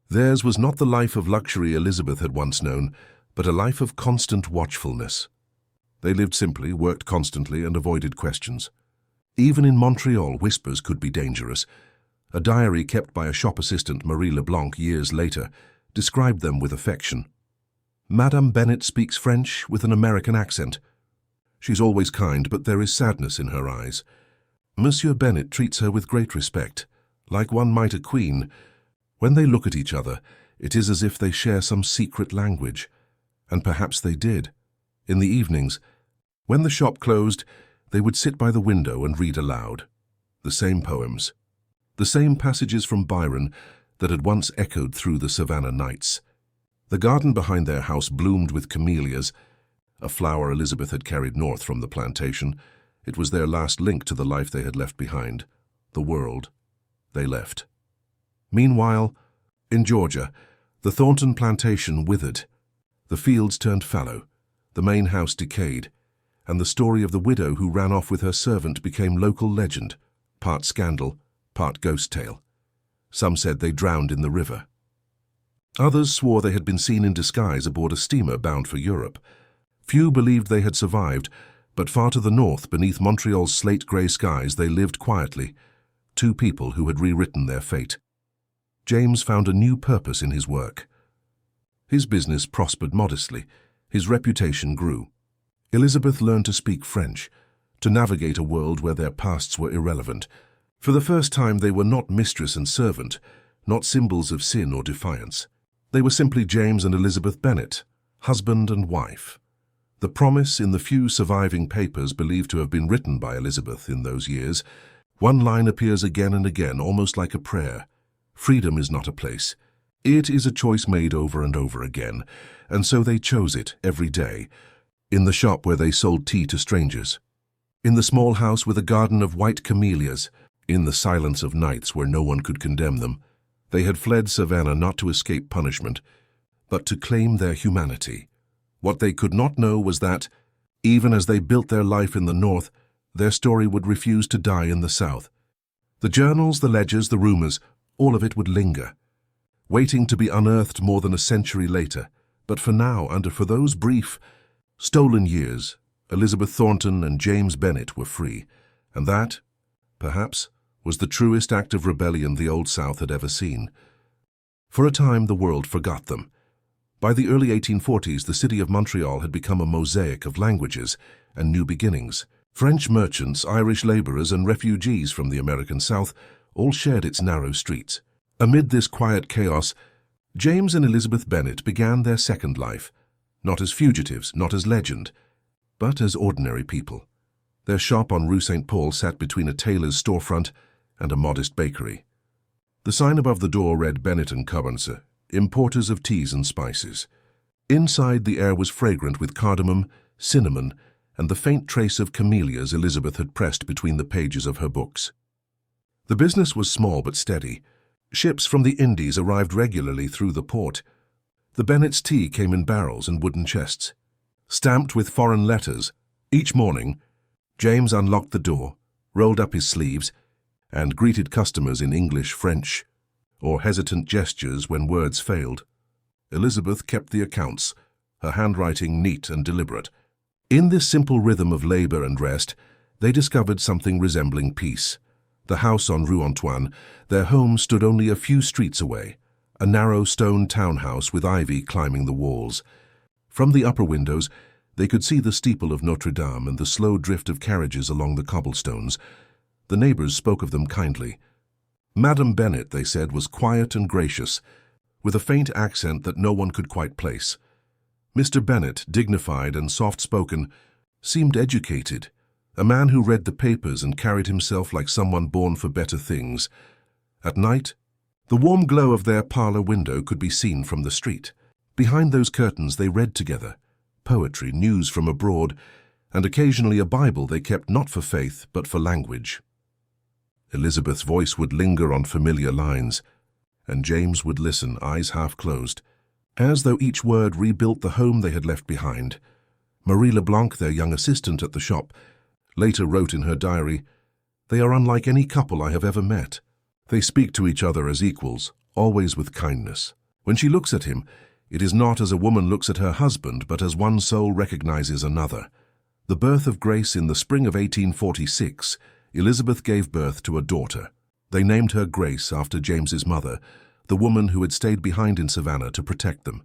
Theirs was not the life of luxury Elizabeth had once known, but a life of constant watchfulness. They lived simply, worked constantly, and avoided questions. Even in Montreal, whispers could be dangerous. A diary kept by a shop assistant, Marie Leblanc, years later, described them with affection. Madame Bennett speaks French with an American accent. She's always kind, but there is sadness in her eyes. Monsieur Bennett treats her with great respect, like one might a queen. When they look at each other, it is as if they share some secret language. And perhaps they did. In the evenings, when the shop closed, they would sit by the window and read aloud. The same poems. The same passages from Byron that had once echoed through the Savannah nights. The garden behind their house bloomed with camellias, a flower Elizabeth had carried north from the plantation. It was their last link to the life they had left behind, the world they left. Meanwhile, in Georgia, the Thornton plantation withered. The fields turned fallow, the main house decayed, and the story of the widow who ran off with her servant became local legend, part scandal, part ghost tale. Some said they drowned in the river. Others swore they had been seen in disguise aboard a steamer bound for Europe. Few believed they had survived, but far to the north, beneath Montreal's slate-grey skies, they lived quietly, two people who had rewritten their fate. James found a new purpose in his work. His business prospered modestly. His reputation grew. Elizabeth learned to speak French, to navigate a world where their pasts were irrelevant. For the first time, they were not mistress and servant, not symbols of sin or defiance. They were simply James and Elizabeth Bennett, husband and wife. The promise in the few surviving papers believed to have been written by Elizabeth in those years. One line appears again and again, almost like a prayer. Freedom is not a place. It is a choice made over and over again, and so they chose it every day. In the shop where they sold tea to strangers. In the small house with a garden of white camellias. In the silence of nights where no one could condemn them. They had fled Savannah not to escape punishment, but to claim their humanity. What they could not know was that, even as they built their life in the north, their story would refuse to die in the south. The journals, the ledgers, the rumors, all of it would linger, waiting to be unearthed more than a century later. But for now, and for those brief, stolen years, Elizabeth Thornton and James Bennett were free, and that, perhaps, was the truest act of rebellion the Old South had ever seen. For a time, the world forgot them. By the early 1840s, the city of Montreal had become a mosaic of languages and new beginnings. French merchants, Irish laborers, and refugees from the American South all shared its narrow streets. Amid this quiet chaos, James and Elizabeth Bennett began their second life, not as fugitives, not as legend, but as ordinary people. Their shop on Rue St. Paul sat between a tailor's storefront and a modest bakery. The sign above the door read Bennett & Company, importers of teas and spices. Inside, the air was fragrant with cardamom, cinnamon, and the faint trace of camellias Elizabeth had pressed between the pages of her books. The business was small but steady. Ships from the Indies arrived regularly through the port. The Bennett's tea came in barrels and wooden chests, stamped with foreign letters. Each morning, James unlocked the door, rolled up his sleeves, and greeted customers in English, French, or hesitant gestures when words failed. Elizabeth kept the accounts, her handwriting neat and deliberate. In this simple rhythm of labor and rest, they discovered something resembling peace. The house on Rue Antoine, their home, stood only a few streets away, a narrow stone townhouse with ivy climbing the walls. From the upper windows, they could see the steeple of Notre Dame and the slow drift of carriages along the cobblestones. The neighbors spoke of them kindly. Madame Bennett, they said, was quiet and gracious, with a faint accent that no one could quite place. Mr. Bennett, dignified and soft-spoken, seemed educated, a man who read the papers and carried himself like someone born for better things. At night, the warm glow of their parlor window could be seen from the street. Behind those curtains they read together, poetry, news from abroad, and occasionally a Bible they kept not for faith but for language. Elizabeth's voice would linger on familiar lines, and James would listen, eyes half closed, as though each word rebuilt the home they had left behind. Marie Leblanc, their young assistant at the shop, later wrote in her diary, "They are unlike any couple I have ever met. They speak to each other as equals, always with kindness. When she looks at him, it is not as a woman looks at her husband, but as one soul recognizes another." The birth of Grace in the spring of 1846, Elizabeth gave birth to a daughter. They named her Grace after James's mother, the woman who had stayed behind in Savannah to protect them.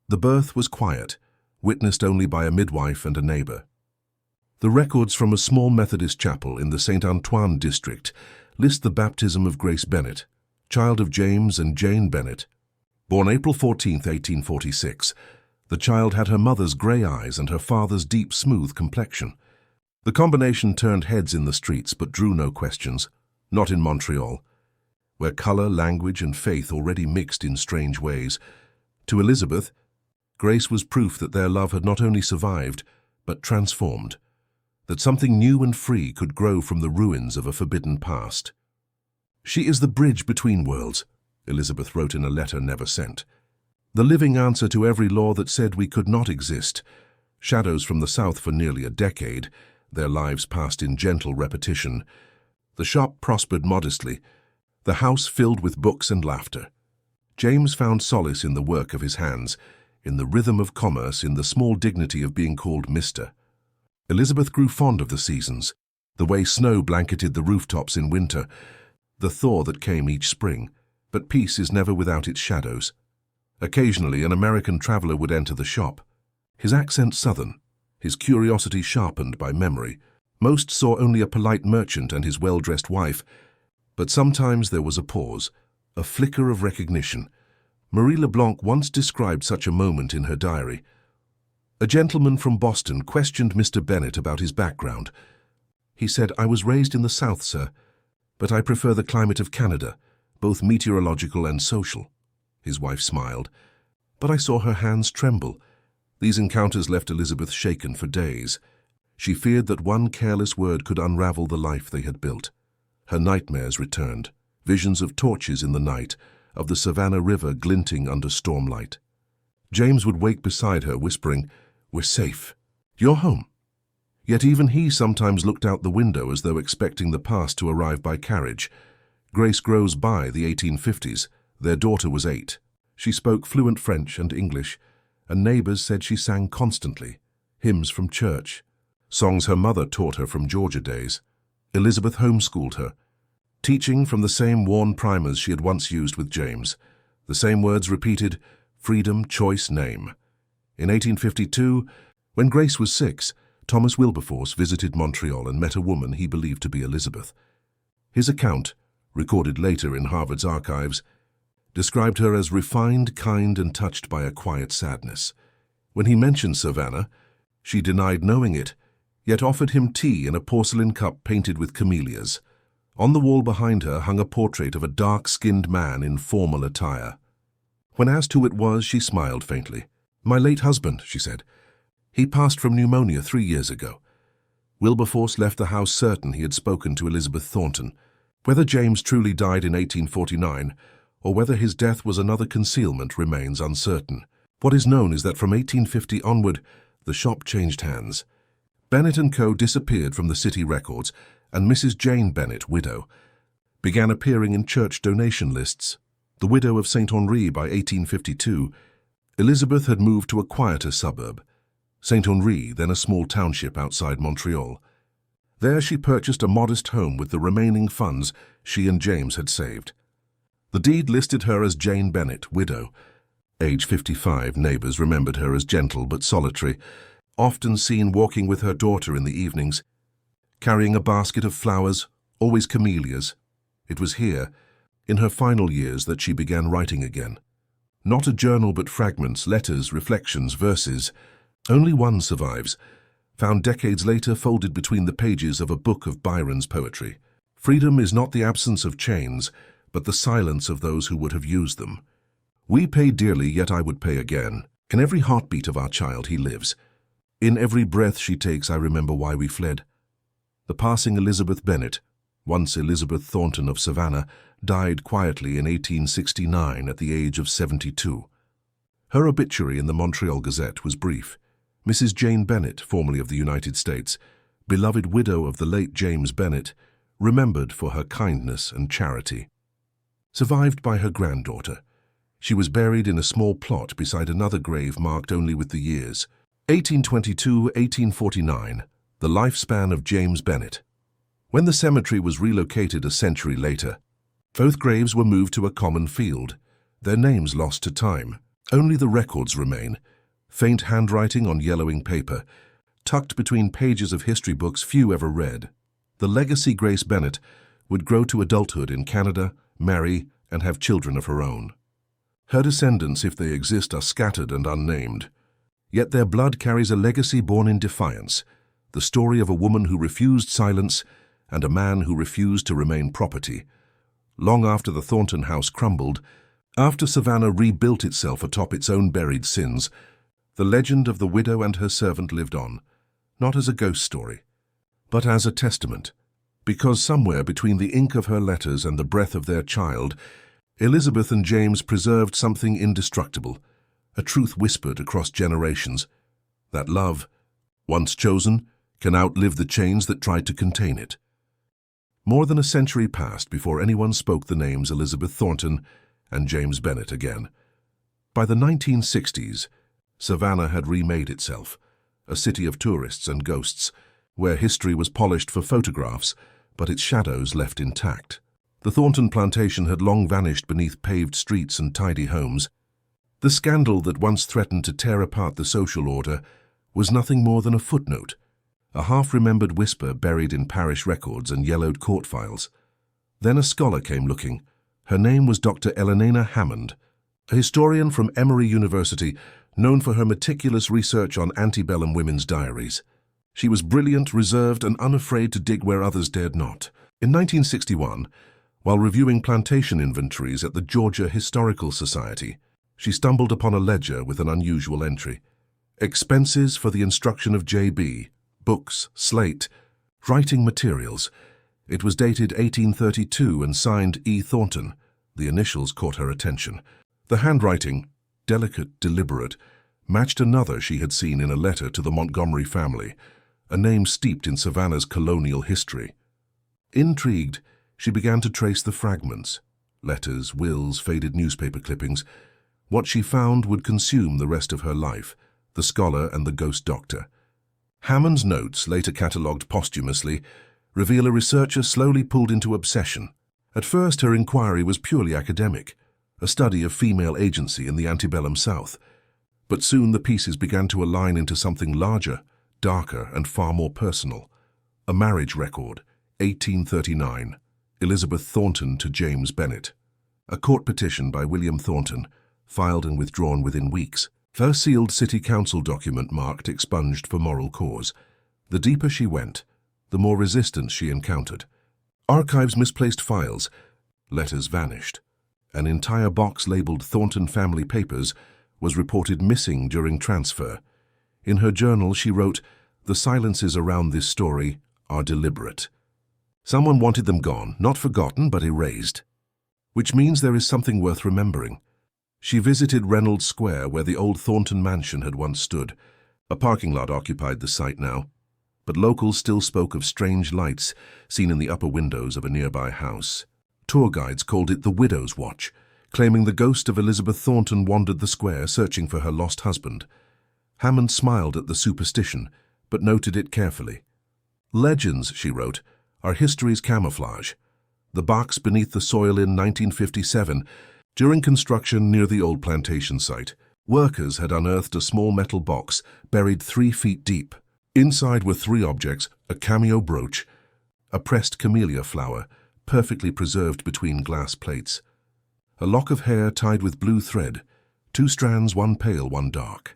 The birth was quiet, witnessed only by a midwife and a neighbor. The records from a small Methodist chapel in the St. Antoine district list the baptism of Grace Bennett, child of James and Jane Bennett. Born April 14, 1846, the child had her mother's grey eyes and her father's deep, smooth complexion. The combination turned heads in the streets but drew no questions, not in Montreal, where colour, language and faith already mixed in strange ways. To Elizabeth, Grace was proof that their love had not only survived, but transformed, that something new and free could grow from the ruins of a forbidden past. "She is the bridge between worlds," Elizabeth wrote in a letter never sent. "The living answer to every law that said we could not exist." Shadows from the South for nearly a decade, their lives passed in gentle repetition. The shop prospered modestly, the house filled with books and laughter. James found solace in the work of his hands, in the rhythm of commerce, in the small dignity of being called Mr. Elizabeth grew fond of the seasons, the way snow blanketed the rooftops in winter, the thaw that came each spring. But peace is never without its shadows. Occasionally, an American traveler would enter the shop, his accent southern, his curiosity sharpened by memory. Most saw only a polite merchant and his well-dressed wife, but sometimes there was a pause, a flicker of recognition. Marie Leblanc once described such a moment in her diary. "A gentleman from Boston questioned Mr. Bennett about his background. He said, 'I was raised in the South, sir, but I prefer the climate of Canada, both meteorological and social.' His wife smiled, but I saw her hands tremble. These encounters left Elizabeth shaken for days. She feared that one careless word could unravel the life they had built. Her nightmares returned, visions of torches in the night, of the Savannah River glinting under stormlight. James would wake beside her, whispering, 'We're safe. You're home.' Yet even he sometimes looked out the window as though expecting the past to arrive by carriage. Grace grows by the 1850s. Their daughter was 8. She spoke fluent French and English, and neighbors said she sang constantly, hymns from church, songs her mother taught her from Georgia days. Elizabeth homeschooled her, teaching from the same worn primers she had once used with James, the same words repeated, freedom, choice, name. In 1852, when Grace was 6, Thomas Wilberforce visited Montreal and met a woman he believed to be Elizabeth. His account, recorded later in Harvard's archives, described her as refined, kind, and touched by a quiet sadness. When he mentioned Savannah, she denied knowing it, yet offered him tea in a porcelain cup painted with camellias. On the wall behind her hung a portrait of a dark-skinned man in formal attire. When asked who it was, she smiled faintly. "My late husband," she said. "He passed from pneumonia 3 years ago." Wilberforce left the house certain he had spoken to Elizabeth Thornton. Whether James truly died in 1849, or whether his death was another concealment, remains uncertain. What is known is that from 1850 onward, the shop changed hands. Bennett & Co. disappeared from the city records, and Mrs. Jane Bennett, widow, began appearing in church donation lists. The widow of St. Henri by 1852, Elizabeth had moved to a quieter suburb, St. Henri, then a small township outside Montreal. There she purchased a modest home with the remaining funds she and James had saved. The deed listed her as Jane Bennett, widow. Age 55, neighbors remembered her as gentle but solitary, often seen walking with her daughter in the evenings, carrying a basket of flowers, always camellias. It was here, in her final years, that she began writing again. Not a journal but fragments, letters, reflections, verses. Only one survives, found decades later folded between the pages of a book of Byron's poetry. Freedom is not the absence of chains, but the silence of those who would have used them. We pay dearly, yet I would pay again. In every heartbeat of our child he lives. In every breath she takes I remember why we fled. The passing Elizabeth Bennett, once Elizabeth Thornton of Savannah, died quietly in 1869 at the age of 72. Her obituary in the Montreal Gazette was brief. Mrs. Jane Bennett, formerly of the United States, beloved widow of the late James Bennett, remembered for her kindness and charity. Survived by her granddaughter, she was buried in a small plot beside another grave marked only with the years. 1822-1849, the lifespan of James Bennett. When the cemetery was relocated a century later, both graves were moved to a common field, their names lost to time. Only the records remain, faint handwriting on yellowing paper, tucked between pages of history books few ever read. The legacy Grace Bennett would grow to adulthood in Canada, marry, and have children of her own. Her descendants, if they exist, are scattered and unnamed. Yet their blood carries a legacy born in defiance, the story of a woman who refused silence and a man who refused to remain property. Long after the Thornton house crumbled, after Savannah rebuilt itself atop its own buried sins, the legend of the widow and her servant lived on, not as a ghost story, but as a testament, because somewhere between the ink of her letters and the breath of their child, Elizabeth and James preserved something indestructible, a truth whispered across generations, that love, once chosen, can outlive the chains that tried to contain it. More than a century passed before anyone spoke the names Elizabeth Thornton and James Bennett again. By the 1960s, Savannah had remade itself, a city of tourists and ghosts, where history was polished for photographs, but its shadows left intact. The Thornton plantation had long vanished beneath paved streets and tidy homes. The scandal that once threatened to tear apart the social order was nothing more than a footnote, a half-remembered whisper buried in parish records and yellowed court files. Then a scholar came looking. Her name was Dr. Elena Hammond, a historian from Emory University, known for her meticulous research on antebellum women's diaries. She was brilliant, reserved, and unafraid to dig where others dared not. In 1961, while reviewing plantation inventories at the Georgia Historical Society, she stumbled upon a ledger with an unusual entry. Expenses for the instruction of J.B., books, slate, writing materials. It was dated 1832 and signed E. Thornton. The initials caught her attention. The handwriting, delicate, deliberate, matched another she had seen in a letter to the Montgomery family, a name steeped in Savannah's colonial history. Intrigued, she began to trace the fragments, letters, wills, faded newspaper clippings. What she found would consume the rest of her life, the scholar and the ghost doctor. Hammond's notes, later catalogued posthumously, reveal a researcher slowly pulled into obsession. At first, her inquiry was purely academic, a study of female agency in the antebellum South. But soon the pieces began to align into something larger, darker, and far more personal. A marriage record, 1839, Elizabeth Thornton to James Bennett. A court petition by William Thornton, filed and withdrawn within weeks. First sealed city council document marked expunged for moral cause. The deeper she went, the more resistance she encountered. Archives misplaced files, letters vanished. An entire box labeled Thornton Family Papers was reported missing during transfer. In her journal she wrote, "The silences around this story are deliberate. Someone wanted them gone, not forgotten but erased. Which means there is something worth remembering." She visited Reynolds Square, where the old Thornton mansion had once stood. A parking lot occupied the site now, but locals still spoke of strange lights seen in the upper windows of a nearby house. Tour guides called it the Widow's Watch, claiming the ghost of Elizabeth Thornton wandered the square searching for her lost husband. Hammond smiled at the superstition, but noted it carefully. "Legends," she wrote, "are history's camouflage. The box beneath the soil in 1957, during construction near the old plantation site, workers had unearthed a small metal box buried 3 feet deep. Inside were 3 objects, a cameo brooch, a pressed camellia flower, perfectly preserved between glass plates, a lock of hair tied with blue thread, 2 strands, one pale, one dark.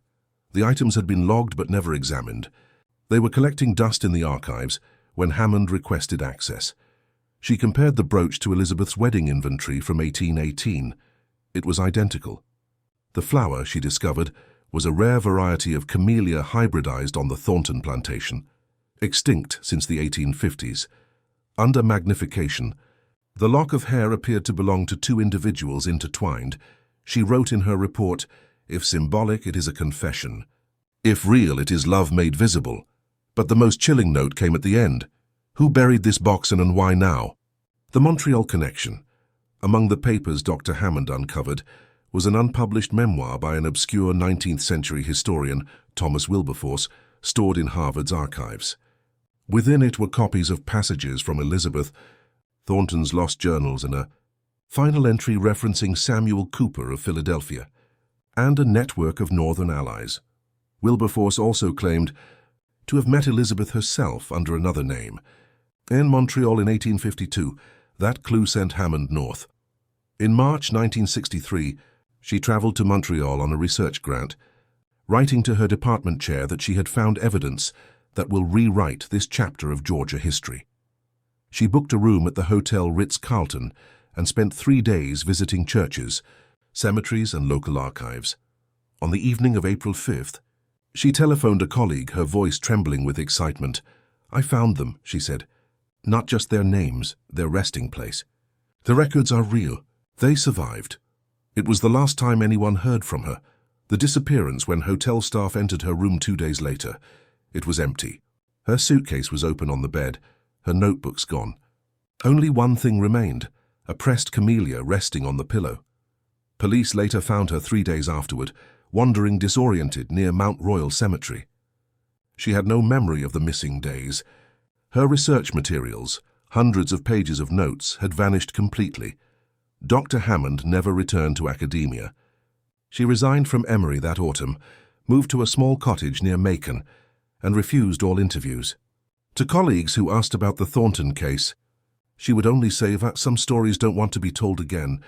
The items had been logged but never examined. They were collecting dust in the archives when Hammond requested access. She compared the brooch to Elizabeth's wedding inventory from 1818. It was identical. The flower, she discovered, was a rare variety of camellia hybridized on the Thornton plantation, extinct since the 1850s. Under magnification, the lock of hair appeared to belong to two individuals intertwined. She wrote in her report, "If symbolic, it is a confession. If real, it is love made visible." But the most chilling note came at the end. Who buried this box and why now? The Montreal connection. Among the papers Dr. Hammond uncovered was an unpublished memoir by an obscure 19th century historian, Thomas Wilberforce, stored in Harvard's archives. Within it were copies of passages from Elizabeth Thornton's lost journals and a final entry referencing Samuel Cooper of Philadelphia, and a network of Northern allies. Wilberforce also claimed to have met Elizabeth herself under another name. In Montreal in 1852, that clue sent Hammond north. In March 1963, she traveled to Montreal on a research grant, writing to her department chair that she had found evidence that will rewrite this chapter of Georgia history. She booked a room at the Hotel Ritz-Carlton and spent 3 days visiting churches, cemeteries, and local archives. On the evening of April 5th, she telephoned a colleague, her voice trembling with excitement. "I found them," she said. "Not just their names, their resting place. The records are real. They survived." It was the last time anyone heard from her. The disappearance when hotel staff entered her room 2 days later. It was empty. Her suitcase was open on the bed, her notebooks gone. Only one thing remained, a pressed camellia resting on the pillow. Police later found her 3 days afterward, wandering disoriented near Mount Royal Cemetery. She had no memory of the missing days. Her research materials, hundreds of pages of notes, had vanished completely. Dr. Hammond never returned to academia. She resigned from Emory that autumn, moved to a small cottage near Macon, and refused all interviews. To colleagues who asked about the Thornton case, she would only say that some stories don't want to be told again.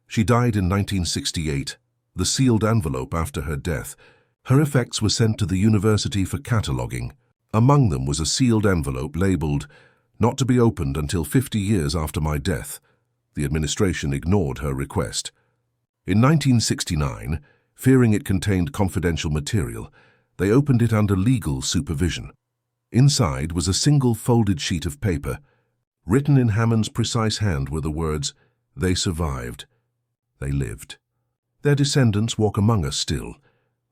She died in 1968, the sealed envelope after her death. Her effects were sent to the university for cataloguing. Among them was a sealed envelope labeled, "Not to be opened until 50 years after my death." The administration ignored her request. In 1969, fearing it contained confidential material, they opened it under legal supervision. Inside was a single folded sheet of paper. Written in Hammond's precise hand were the words, "They survived. They lived. Their descendants walk among us still."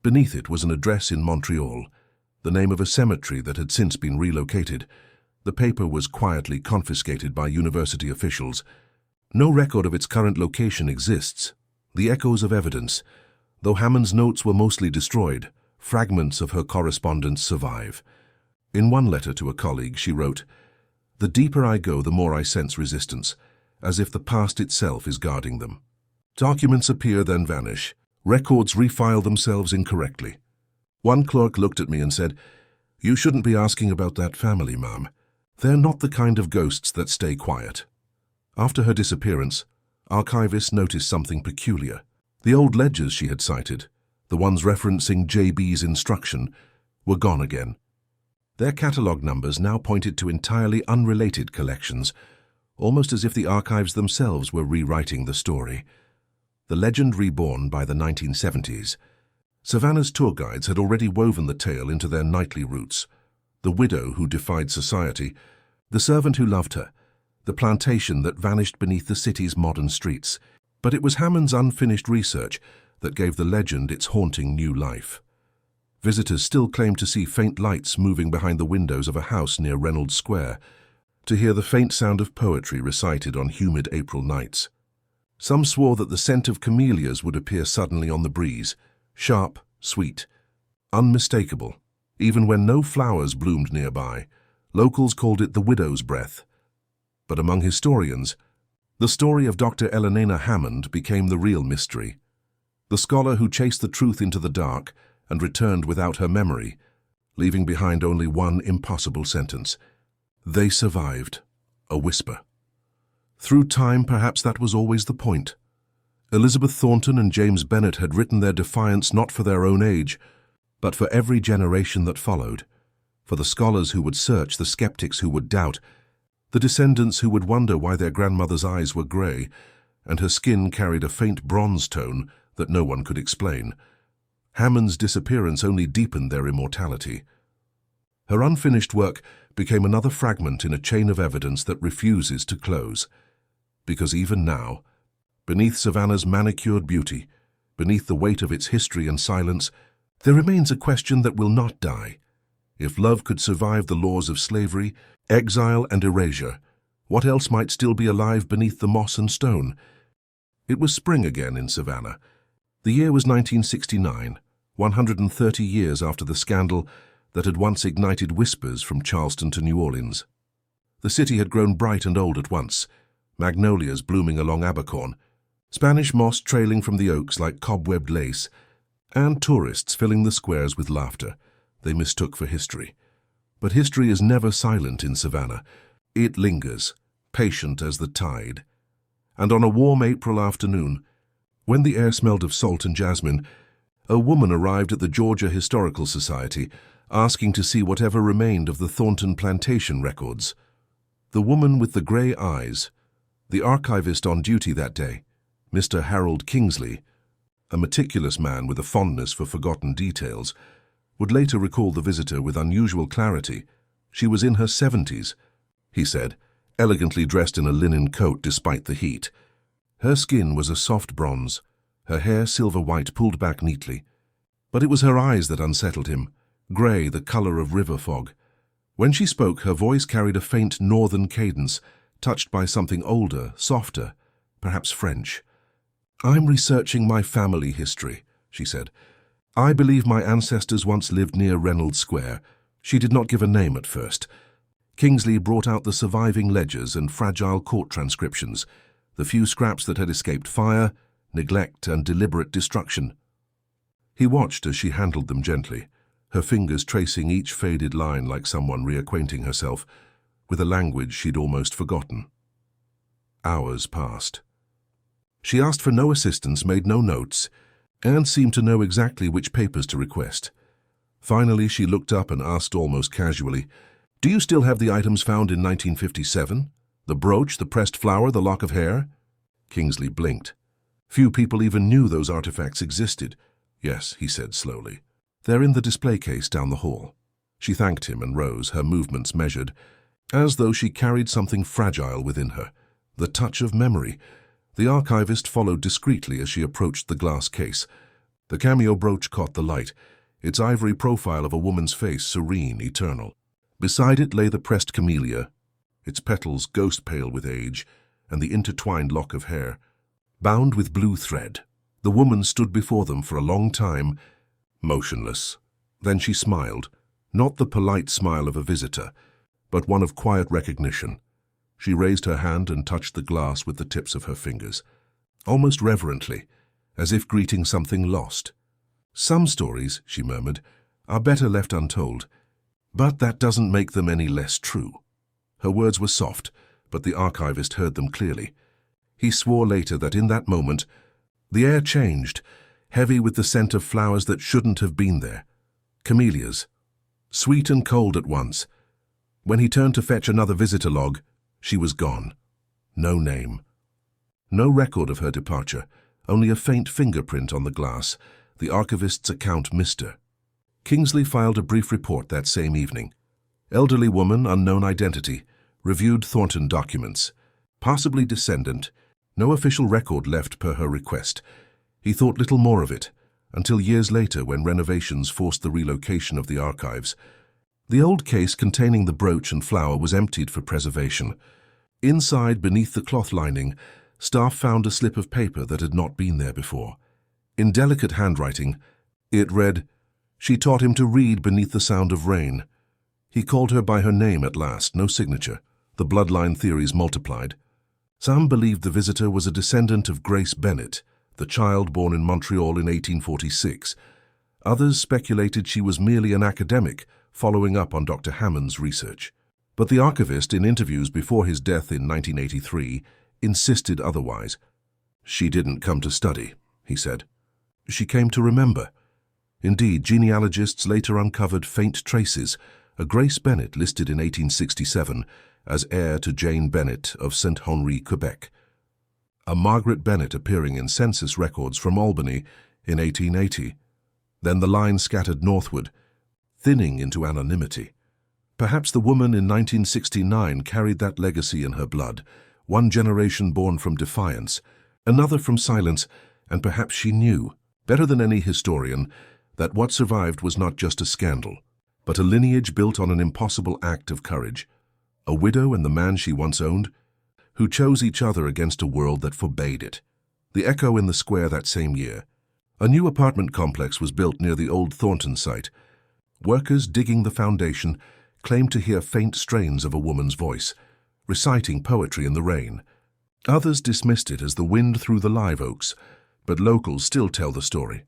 Beneath it was an address in Montreal, the name of a cemetery that had since been relocated. The paper was quietly confiscated by university officials. No record of its current location exists. The echoes of evidence, though Hammond's notes were mostly destroyed, fragments of her correspondence survive. In one letter to a colleague, she wrote, "The deeper I go, the more I sense resistance, as if the past itself is guarding them. Documents appear, then vanish. Records refile themselves incorrectly. One clerk looked at me and said, 'You shouldn't be asking about that family, ma'am. They're not the kind of ghosts that stay quiet.'" After her disappearance, archivists noticed something peculiar. The old ledgers she had cited, the ones referencing J.B.'s instruction, were gone again. Their catalogue numbers now pointed to entirely unrelated collections, almost as if the archives themselves were rewriting the story. The legend reborn by the 1970s. Savannah's tour guides had already woven the tale into their nightly routes. The widow who defied society, the servant who loved her, the plantation that vanished beneath the city's modern streets. But it was Hammond's unfinished research that gave the legend its haunting new life. Visitors still claim to see faint lights moving behind the windows of a house near Reynolds Square, to hear the faint sound of poetry recited on humid April nights. Some swore that the scent of camellias would appear suddenly on the breeze, sharp, sweet, unmistakable. Even when no flowers bloomed nearby, locals called it the widow's breath. But among historians, the story of Dr. Elena Hammond became the real mystery. The scholar who chased the truth into the dark and returned without her memory, leaving behind only one impossible sentence. They survived, a whisper. Through time, perhaps that was always the point. Elizabeth Thornton and James Bennett had written their defiance not for their own age, but for every generation that followed, for the scholars who would search, the skeptics who would doubt, the descendants who would wonder why their grandmother's eyes were grey, and her skin carried a faint bronze tone that no one could explain. Hammond's disappearance only deepened their immortality. Her unfinished work became another fragment in a chain of evidence that refuses to close. Because even now, beneath Savannah's manicured beauty, beneath the weight of its history and silence, there remains a question that will not die. If love could survive the laws of slavery, exile, and erasure, what else might still be alive beneath the moss and stone? It was spring again in Savannah. The year was 1969, 130 years after the scandal that had once ignited whispers from Charleston to New Orleans. The city had grown bright and old at once, magnolias blooming along Abercorn, Spanish moss trailing from the oaks like cobwebbed lace, and tourists filling the squares with laughter they mistook for history. But history is never silent in Savannah. It lingers, patient as the tide. And on a warm April afternoon, when the air smelled of salt and jasmine, a woman arrived at the Georgia Historical Society, asking to see whatever remained of the Thornton Plantation records. The woman with the grey eyes, the archivist on duty that day, Mr. Harold Kingsley, a meticulous man with a fondness for forgotten details, would later recall the visitor with unusual clarity. She was in her 70s, he said, elegantly dressed in a linen coat despite the heat. Her skin was a soft bronze, her hair silver-white pulled back neatly. But it was her eyes that unsettled him, grey, the colour of river fog. When she spoke, her voice carried a faint northern cadence, touched by something older, softer, perhaps French. "I'm researching my family history," she said. "I believe my ancestors once lived near Reynolds Square." She did not give a name at first. Kingsley brought out the surviving ledgers and fragile court transcriptions, the few scraps that had escaped fire, neglect, and deliberate destruction. He watched as she handled them gently, her fingers tracing each faded line like someone reacquainting herself with a language she'd almost forgotten. Hours passed. She asked for no assistance, made no notes, and seemed to know exactly which papers to request. Finally, she looked up and asked almost casually, "Do you still have the items found in 1957? The brooch, the pressed flower, the lock of hair?" Kingsley blinked. Few people even knew those artifacts existed. "Yes," he said slowly. "They're in the display case down the hall." She thanked him and rose, her movements measured, as though she carried something fragile within her, the touch of memory. The archivist followed discreetly as she approached the glass case. The cameo brooch caught the light, its ivory profile of a woman's face serene, eternal. Beside it lay the pressed camellia, its petals ghost-pale with age, and the intertwined lock of hair, bound with blue thread. The woman stood before them for a long time, motionless. Then she smiled, not the polite smile of a visitor, but one of quiet recognition. She raised her hand and touched the glass with the tips of her fingers, almost reverently, as if greeting something lost. "Some stories," she murmured, "are better left untold, but that doesn't make them any less true." Her words were soft, but the archivist heard them clearly. He swore later that in that moment, the air changed, heavy with the scent of flowers that shouldn't have been there. Camellias, sweet and cold at once. When he turned to fetch another visitor log, she was gone. No name. No record of her departure, only a faint fingerprint on the glass. The archivist's account missed her. Kingsley filed a brief report that same evening. Elderly woman, unknown identity, reviewed Thornton documents. Possibly descendant, no official record left per her request. He thought little more of it, until years later when renovations forced the relocation of the archives. The old case containing the brooch and flower was emptied for preservation. Inside, beneath the cloth lining, staff found a slip of paper that had not been there before. In delicate handwriting, it read, "She taught him to read beneath the sound of rain." He called her by her name at last, no signature. The bloodline theories multiplied. Some believed the visitor was a descendant of Grace Bennett, the child born in Montreal in 1846. Others speculated she was merely an academic, following up on Dr. Hammond's research. But the archivist, in interviews before his death in 1983, insisted otherwise. "She didn't come to study," he said. "She came to remember." Indeed, genealogists later uncovered faint traces. A Grace Bennett listed in 1867 as heir to Jane Bennett of St. Henri, Quebec. A Margaret Bennett appearing in census records from Albany in 1880. Then the line scattered northward, thinning into anonymity. Perhaps the woman in 1969 carried that legacy in her blood, one generation born from defiance, another from silence, and perhaps she knew, better than any historian, that what survived was not just a scandal, but a lineage built on an impossible act of courage. A widow and the man she once owned, who chose each other against a world that forbade it. The echo in the square that same year. A new apartment complex was built near the old Thornton site. Workers digging the foundation claimed to hear faint strains of a woman's voice, reciting poetry in the rain. Others dismissed it as the wind through the live oaks, but locals still tell the story.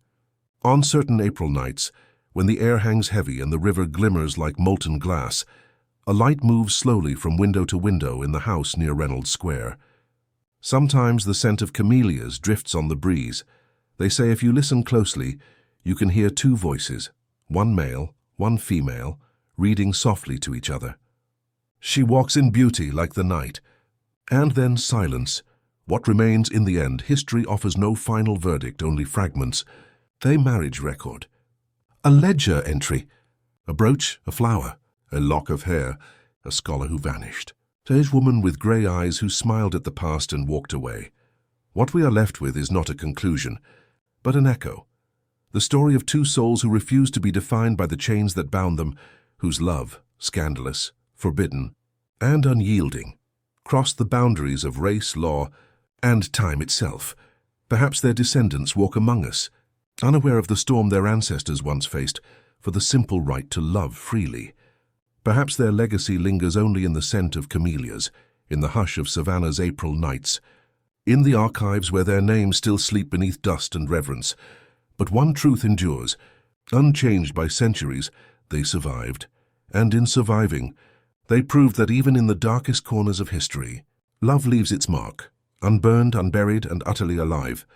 On certain April nights, when the air hangs heavy and the river glimmers like molten glass, a light moves slowly from window to window in the house near Reynolds Square. Sometimes the scent of camellias drifts on the breeze. They say if you listen closely, you can hear two voices, one male, one female, reading softly to each other. She walks in beauty like the night. And then silence. What remains in the end, history offers no final verdict, only fragments. A marriage record. A ledger entry. A brooch, a flower, a lock of hair, a scholar who vanished. A woman with grey eyes who smiled at the past and walked away. What we are left with is not a conclusion, but an echo. The story of two souls who refused to be defined by the chains that bound them, whose love, scandalous, forbidden, and unyielding, crossed the boundaries of race, law, and time itself. Perhaps their descendants walk among us, unaware of the storm their ancestors once faced for the simple right to love freely. Perhaps their legacy lingers only in the scent of camellias, in the hush of Savannah's April nights, in the archives where their names still sleep beneath dust and reverence. But one truth endures. Unchanged by centuries, they survived. And in surviving, they proved that even in the darkest corners of history, love leaves its mark, unburned, unburied, and utterly alive.